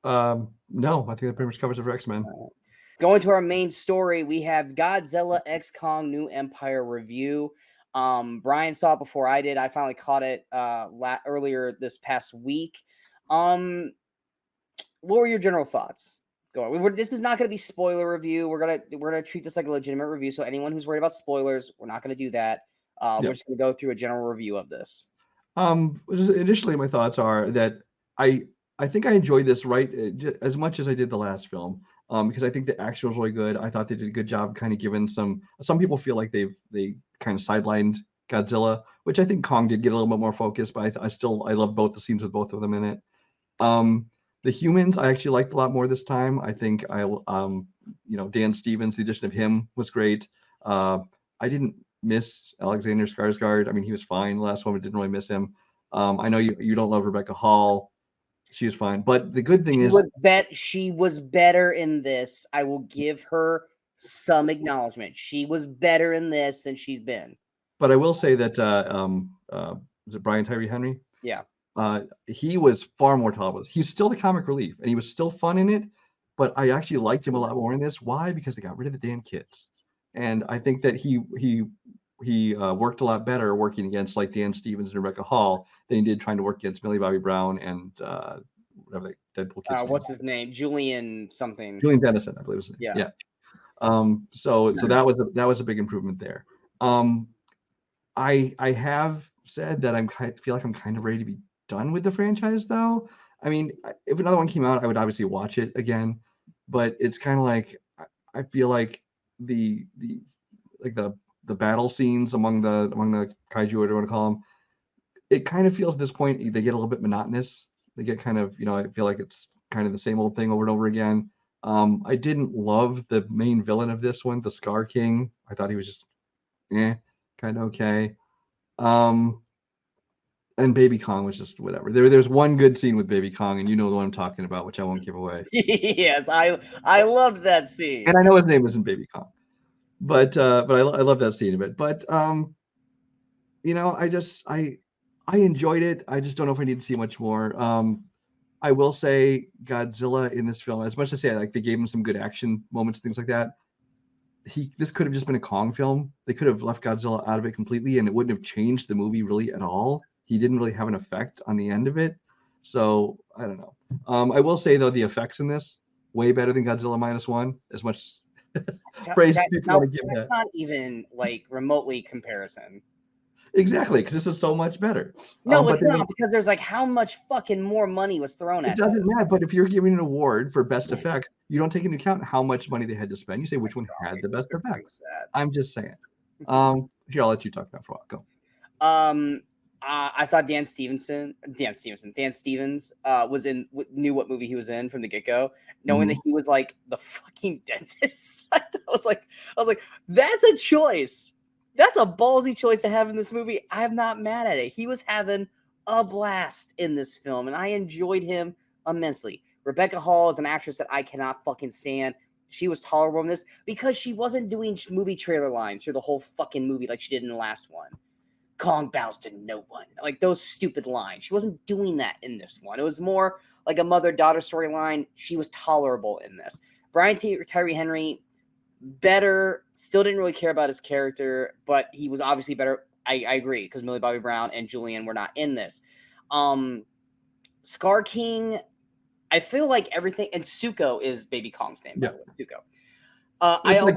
No, I think that pretty much covers it for X-Men. Going to our main story, we have Godzilla X Kong New Empire review. Brian saw it before I did. I finally caught it earlier this past week. What were your general thoughts? Go on. This is not going to be spoiler review. We're gonna treat this like a legitimate review. So anyone who's worried about spoilers, we're not going to do that. We're just going to go through a general review of this. Initially, my thoughts are that I think I enjoyed this as much as I did the last film. Because I think the action was really good. I thought they did a good job kind of giving some people feel like they kind of sidelined Godzilla, which I think Kong did get a little bit more focused, but I love both the scenes with both of them in it. The humans I actually liked a lot more this time. I think Dan Stevens, the addition of him was great. I didn't miss Alexander Skarsgård. I mean, he was fine. The last one, I didn't really miss him. I know you don't love Rebecca Hall. She was fine, but the good thing she was better in this. I will give her some acknowledgement. She was better in this than she's been. But I will say that is it Brian Tyree Henry? Yeah. He was far more tolerable. He's still the comic relief, and he was still fun in it. But I actually liked him a lot more in this. Why? Because they got rid of the damn kids, and I think that he worked a lot better working against like Dan Stevens and Rebecca Hall than he did trying to work against Millie Bobby Brown and whatever Deadpool kid's name. What's his name? Julian something. Julian Dennison, I believe. Yeah. So that was a big improvement there. I have said that I feel like I'm kind of ready to be done with the franchise, though. I mean, if another one came out, I would obviously watch it again. But it's kind of like I feel like the battle scenes among the kaiju, whatever you want to call them, it kind of feels at this point they get a little bit monotonous. They get kind of, I feel like it's kind of the same old thing over and over again. I didn't love the main villain of this one, the Scar King. I thought he was just kind of okay. And Baby Kong was just whatever. There's one good scene with Baby Kong, and you know the one I'm talking about, which I won't give away. Yes, I loved that scene. And I know his name isn't Baby Kong, but I love that scene of it. But I enjoyed it. I just don't know if I need to see much more. I will say Godzilla in this film, as much as I say like they gave him some good action moments, things like that. This could have just been a Kong film. They could have left Godzilla out of it completely, and it wouldn't have changed the movie really at all. He didn't really have an effect on the end of it. So I don't know. I will say though, the effects in this way better than Godzilla -1. As much praise people want to give that. Not even like remotely comparison. Exactly, because this is so much better. No, it's not, because there's like how much fucking more money was thrown at it. It doesn't matter, but if you're giving an award for best effects, you don't take into account how much money they had to spend. You say which one had the best effects. I'm just saying. Here, I'll let you talk now for a while. Go. I thought Dan Stevens knew what movie he was in from the get-go, knowing that he was like the fucking dentist. I was like, that's a choice. That's a ballsy choice to have in this movie. I'm not mad at it. He was having a blast in this film, and I enjoyed him immensely. Rebecca Hall is an actress that I cannot fucking stand. She was tolerable in this because she wasn't doing movie trailer lines through the whole fucking movie like she did in the last one. Kong bows to no one. Like those stupid lines. She wasn't doing that in this one. It was more like a mother-daughter storyline. She was tolerable in this. Brian Tyree Henry, better, still didn't really care about his character, but he was obviously better. I agree, because Millie Bobby Brown and Julian were not in this. Scar King, I feel like everything, and Zuko is Baby Kong's name, by the way, Zuko. I'm going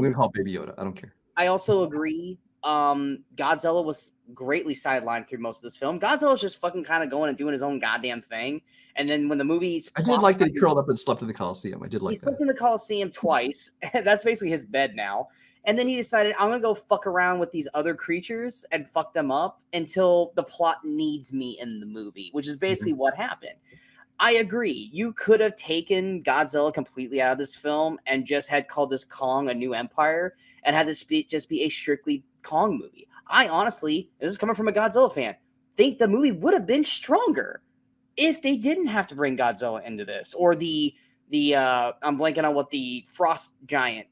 to call Baby Yoda. I don't care. I also agree. Godzilla was greatly sidelined through most of this film. Godzilla's just fucking kind of going and doing his own goddamn thing. And then when the movie's... I did like that he curled up and slept in the Coliseum. I did like that. He slept in the Coliseum twice. That's basically his bed now. And then he decided, I'm going to go fuck around with these other creatures and fuck them up until the plot needs me in the movie, which is basically what happened. I agree. You could have taken Godzilla completely out of this film and just had called this Kong a New Empire and had this just be a strictly Kong movie. I honestly, this is coming from a Godzilla fan, think the movie would have been stronger. if they didn't have to bring Godzilla into this, or the I'm blanking on what the frost giant,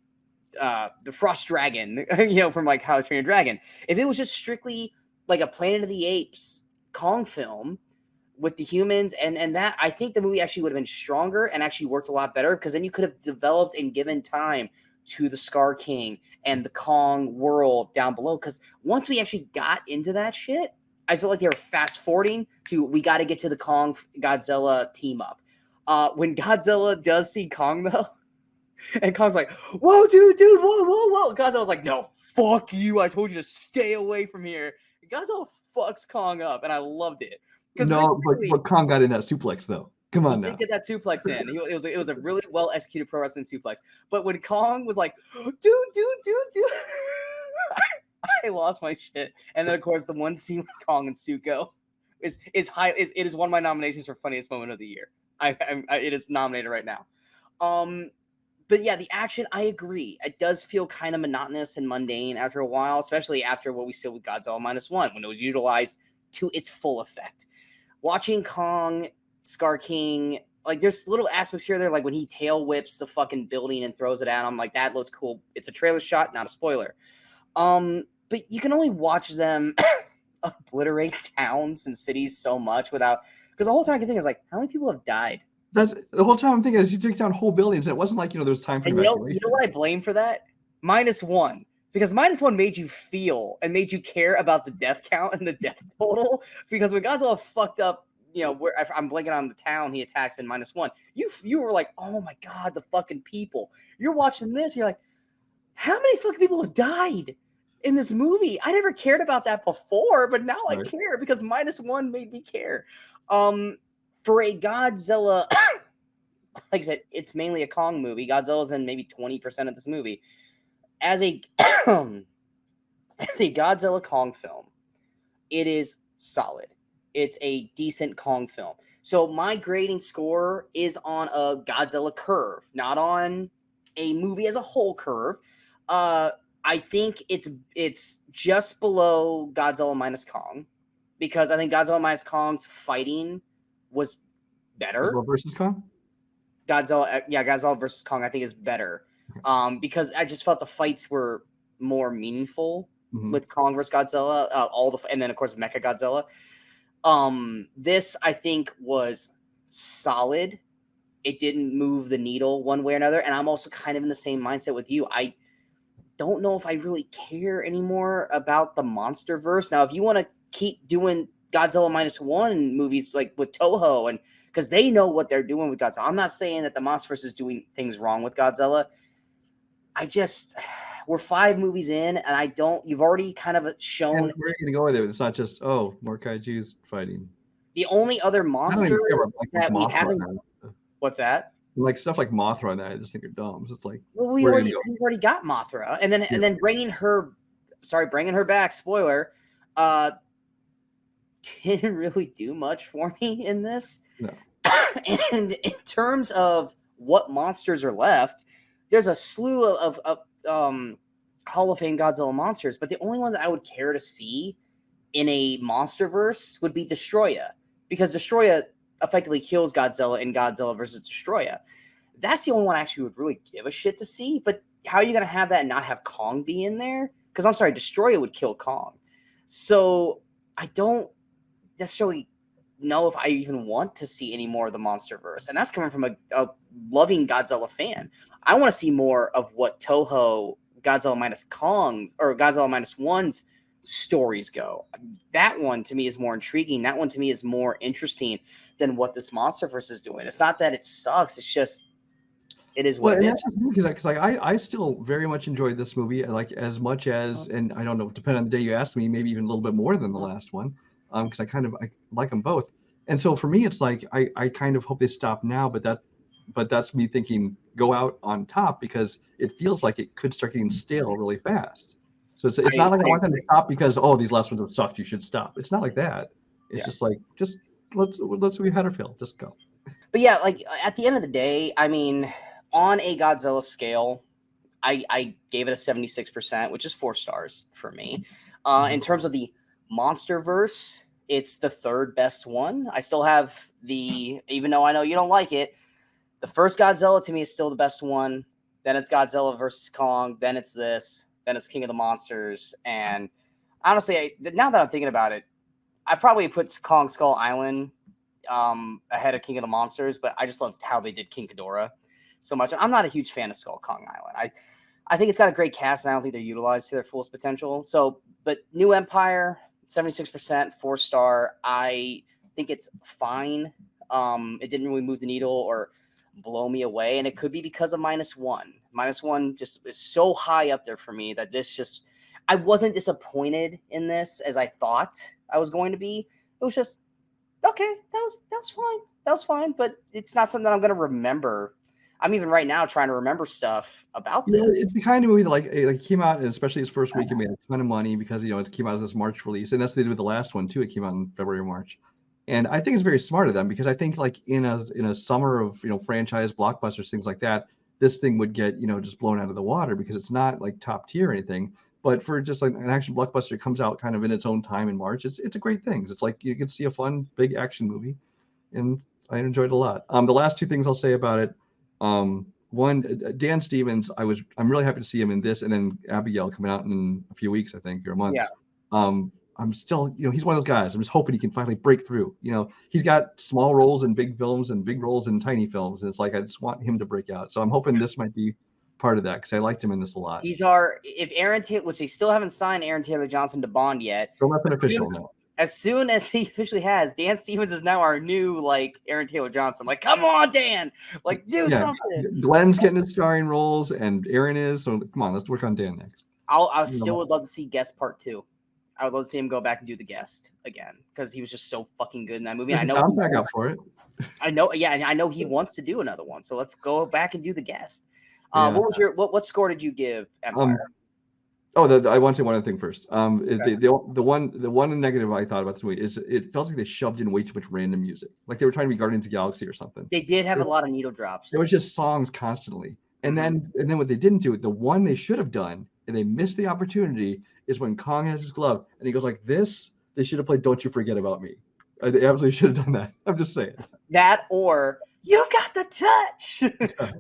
the frost dragon, from like How to Train Your Dragon. If it was just strictly like a Planet of the Apes Kong film with the humans, and that, I think the movie actually would have been stronger and actually worked a lot better, because then you could have developed and given time to the Scar King and the Kong world down below. Because once we actually got into that shit, I feel like they were fast forwarding to, we got to get to the Kong Godzilla team up. When Godzilla does see Kong though, and Kong's like, "Whoa, dude, whoa!" Godzilla's like, "No, fuck you! I told you to stay away from here." Godzilla fucks Kong up, and I loved it. No, but Kong got in that suplex though. Come on he now. did get that suplex in. It was a really well executed pro wrestling suplex. But when Kong was like, dude, I lost my shit. And then of course the one scene with Kong and Zuko is one of my nominations for funniest moment of the year. It is nominated right now. But yeah, the action, I agree. It does feel kind of monotonous and mundane after a while, especially after what we saw with Godzilla -1, when it was utilized to its full effect. Watching Kong, Scar King, like there's little aspects here or there, like when he tail whips the fucking building and throws it at him, like that looked cool. It's a trailer shot, not a spoiler. But you can only watch them obliterate towns and cities so much without, because the whole time I can think is like, how many people have died? That's the whole time I'm thinking is he took down whole buildings, and it wasn't like there was time for evacuation. You know what I blame for that? -1. Because -1 made you feel and made you care about the death count and the death total. Because when Godzilla fucked up, where I'm blanking on the town he attacks in -1, you were like, oh my god, the fucking people. You're watching this, you're like, how many fucking people have died in this movie? I never cared about that before, but now I care because -1 made me care. For a Godzilla, like I said, it's mainly a Kong movie. Godzilla's in maybe 20% of this movie. As a Godzilla Kong film, it is solid. It's a decent Kong film. So my grading score is on a Godzilla curve, not on a movie as a whole curve. I think it's just below Godzilla minus Kong, because I think Godzilla minus Kong's fighting was better. Godzilla versus Kong? Godzilla versus Kong I think is better. Because I just felt the fights were more meaningful with Kong versus Godzilla, and then of course Mechagodzilla. This I think was solid. It didn't move the needle one way or another, and I'm also kind of in the same mindset with you. I don't know if I really care anymore about the MonsterVerse. Now, if you want to keep doing Godzilla -1 movies like with Toho, and because they know what they're doing with Godzilla, I'm not saying that the MonsterVerse is doing things wrong with Godzilla. We're 5 movies in, and you've already kind of shown. And where are you going to go with it? It's not just, more kaiju's fighting. The only other monster that we haven't. What's that? Like stuff like Mothra and that, I just think are dumb. So it's like, well, we've already got Mothra, and then bringing her back. Spoiler, didn't really do much for me in this. No. And in terms of what monsters are left, there's a slew of Hall of Fame Godzilla monsters, but the only one that I would care to see in a MonsterVerse would be Destroya, because Destroya effectively kills Godzilla in Godzilla versus Destroya. That's the only one I actually would really give a shit to see. But how are you going to have that and not have Kong be in there? Because I'm sorry, Destroya would kill Kong. So I don't necessarily know if I even want to see any more of the MonsterVerse. And that's coming from a loving Godzilla fan. I want to see more of what Toho Godzilla minus Kong or Godzilla -1's stories go. That one to me is more intriguing. That one to me is more interesting than what this MonsterVerse is doing. It's not that it sucks. It's just it is what it is. That's just because I still very much enjoyed this movie, like as much as, and I don't know, depending on the day you asked me, maybe even a little bit more than the last one, because I like them both. And so for me, it's like I kind of hope they stop now, but that's me thinking go out on top, because it feels like it could start getting stale really fast. So it's not like I want them to stop because these last ones have sucked, you should stop. It's not like that. It's just like let's be Headerfield. Just go. But yeah, like at the end of the day, I mean, on a Godzilla scale, I gave it a 76%, which is 4 stars for me. In terms of the MonsterVerse, It's the third best one. I still have even though I know you don't like it, the first Godzilla to me is still the best one. Then it's Godzilla versus Kong. Then it's this. Then it's King of the Monsters. And honestly, now that I'm thinking about it, I probably put Kong Skull Island ahead of King of the Monsters, but I just love how they did King Ghidorah so much. I'm not a huge fan of Skull Kong Island. I think it's got a great cast, and I don't think they're utilized to their fullest potential. So, but New Empire, 76%, 4-star. I think it's fine. It didn't really move the needle or blow me away, and it could be because of -1. -1 just is so high up there for me that this just, I wasn't disappointed in this as I thought I was going to be. It was just okay. That was fine. That was fine, but it's not something that I'm going to remember. I'm even right now trying to remember stuff about this. It's the kind of movie that like came out, and especially its first week, it made a ton of money because it came out as this March release, and that's what they did with the last one too. It came out in February or March, and I think it's very smart of them because I think like in a summer of franchise blockbusters, things like that, this thing would get just blown out of the water because it's not like top tier or anything. But for just like an action blockbuster, it comes out kind of in its own time in March. It's a great thing. It's like you can see a fun big action movie, and I enjoyed it a lot. The last two things I'll say about it. One, Dan Stevens, I'm really happy to see him in this, and then Abigail coming out in a few weeks, I think, or a month. Yeah. I'm still, he's one of those guys. I'm just hoping he can finally break through. He's got small roles in big films and big roles in tiny films, and it's like I just want him to break out. So I'm hoping this might be part of that because I liked him in this a lot. If Aaron Taylor, which they still haven't signed Aaron Taylor Johnson to Bond yet. Still nothing official now. As soon as he officially has, Dan Stevens is now our new Aaron Taylor Johnson. Come on, Dan, do something. Glenn's getting his starring roles, and Aaron is. So come on, let's work on Dan next. I still would love to see Guest Part 2. I would love to see him go back and do The Guest again because he was just so fucking good in that movie. I know soundtrack up for it. I know, yeah, and I know he wants to do another one. So let's go back and do The Guest. What score did you give Empire? I want to say one other thing first. The one negative I thought about this movie is it felt like they shoved in way too much random music, like they were trying to be Guardians of the Galaxy or something. They did have a lot of needle drops. There was just songs constantly, and then what they didn't do, the one they should have done, and they missed the opportunity, is when Kong has his glove and he goes like this. They should have played "Don't You Forget About Me." They absolutely should have done that. I'm just saying. That or "You've Got the Touch." Yeah.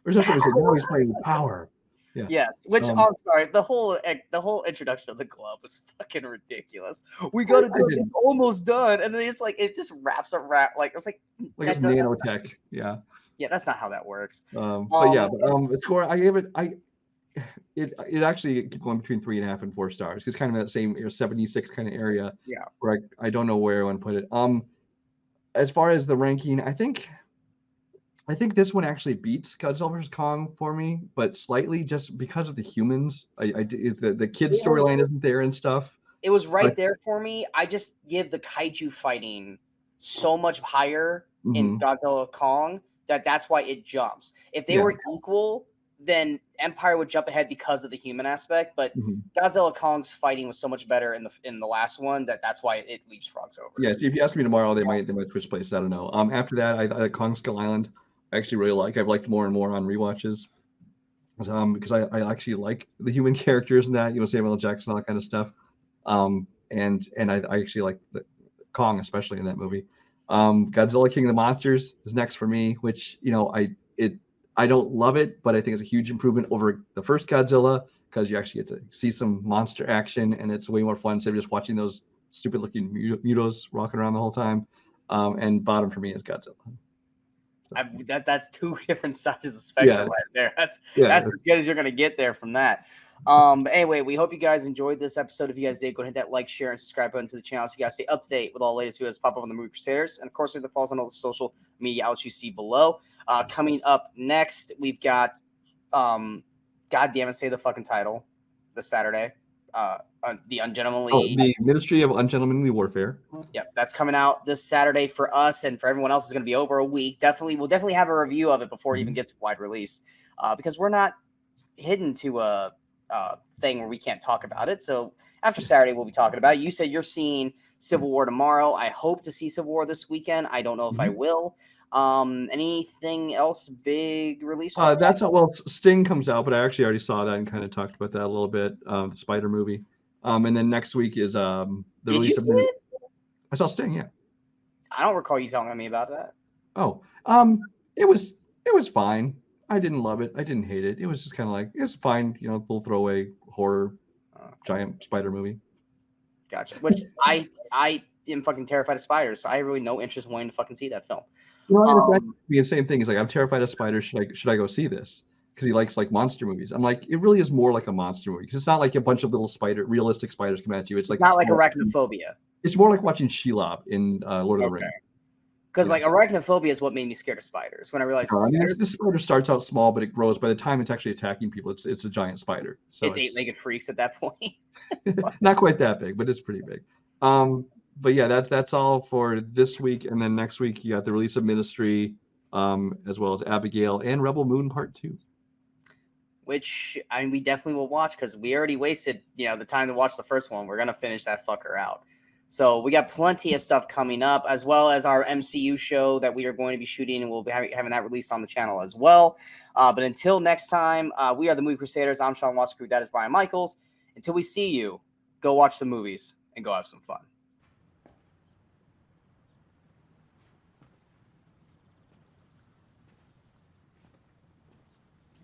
Or just now he's playing with power. Yeah. Yes, which I'm sorry, the whole introduction of the glove was fucking ridiculous. We got to do it. It's almost done, and then it just wraps up it was like it's nanotech. Yeah. Yeah, that's not how that works. The score I gave it actually keep going between 3.5 and 4 stars. It's kind of that same 76 kind of area. Yeah. Where I don't know where I want to put it. As far as the ranking, I think this one actually beats Godzilla vs. Kong for me, but slightly just because of the humans. The kid storyline isn't there and stuff. It was there for me. I just give the kaiju fighting so much higher in Godzilla Kong that's why it jumps. If they were equal, then Empire would jump ahead because of the human aspect. But Godzilla Kong's fighting was so much better in the last one that's why it leapfrogs over. Yeah. So if you ask me tomorrow, they might switch places. I don't know. After that, I Kong Skull Island. I actually really like. I've liked more and more on rewatches, because I actually like the human characters and that Samuel L. Jackson, all that kind of stuff, and I actually like the Kong especially in that movie. Godzilla King of the Monsters is next for me, which I don't love it, but I think it's a huge improvement over the first Godzilla because you actually get to see some monster action and it's way more fun instead of just watching those stupid looking mutos rocking around the whole time. And bottom for me is Godzilla. So. That's two different sides of the spectrum right there. That's as good as you're going to get there from that. Anyway, we hope you guys enjoyed this episode. If you guys did, go ahead and hit that like, share, and subscribe button to the channel so you guys stay up to date with all the latest videos pop up on the Movie Crusaders. And of course, the follows on all the social media outlets you see below. Coming up next, we've got God damn it, say the fucking title this Saturday. The Ungentlemanly. The Ministry of Ungentlemanly Warfare. Yep, that's coming out this Saturday for us, and for everyone else, it's going to be over a week. We'll definitely have a review of it before it even gets wide release, because we're not hidden to a thing where we can't talk about it. So after Saturday, we'll be talking about it. You said you're seeing Civil War tomorrow. I hope to see Civil War this weekend. I don't know if I will. Anything else big release? That's Sting comes out, but I actually already saw that and kind of talked about that a little bit. The Spider movie. And then next week is the release of I saw Sting. Yeah. I don't recall you telling me about that. Oh, it was fine. I didn't love it. I didn't hate it. It was just kind of like it's fine, you know, little throwaway horror giant spider movie. Gotcha. Which I am fucking terrified of spiders, so I have really no interest in wanting to fucking see that film. You know, I had a friend be the same thing. He's like, I'm terrified of spiders. Should I go see this? Because he likes like monster movies. I'm like, it really is more like a monster movie because it's not like a bunch of little realistic spiders come at you. It's like not like arachnophobia. It's more like watching Shelob in Lord of the Rings. Because like arachnophobia is what made me scared of spiders. When I realized this spider starts out small, but it grows. By the time it's actually attacking people, it's a giant spider. So it's eight-legged freaks at that point. Not quite that big, but it's pretty big. But yeah, that's all for this week. And then next week you got the release of Ministry, as well as Abigail and Rebel Moon Part 2. Which we definitely will watch because we already wasted the time to watch the first one. We're gonna finish that fucker out. So we got plenty of stuff coming up, as well as our MCU show that we are going to be shooting, and we'll be having that released on the channel as well. But until next time, we are the Movie Crusaders. I'm Sean Wasserkrug. That is Brian Michaels. Until we see you, go watch the movies and go have some fun.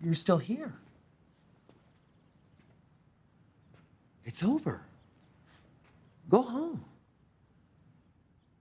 You're still here. It's over. Go home.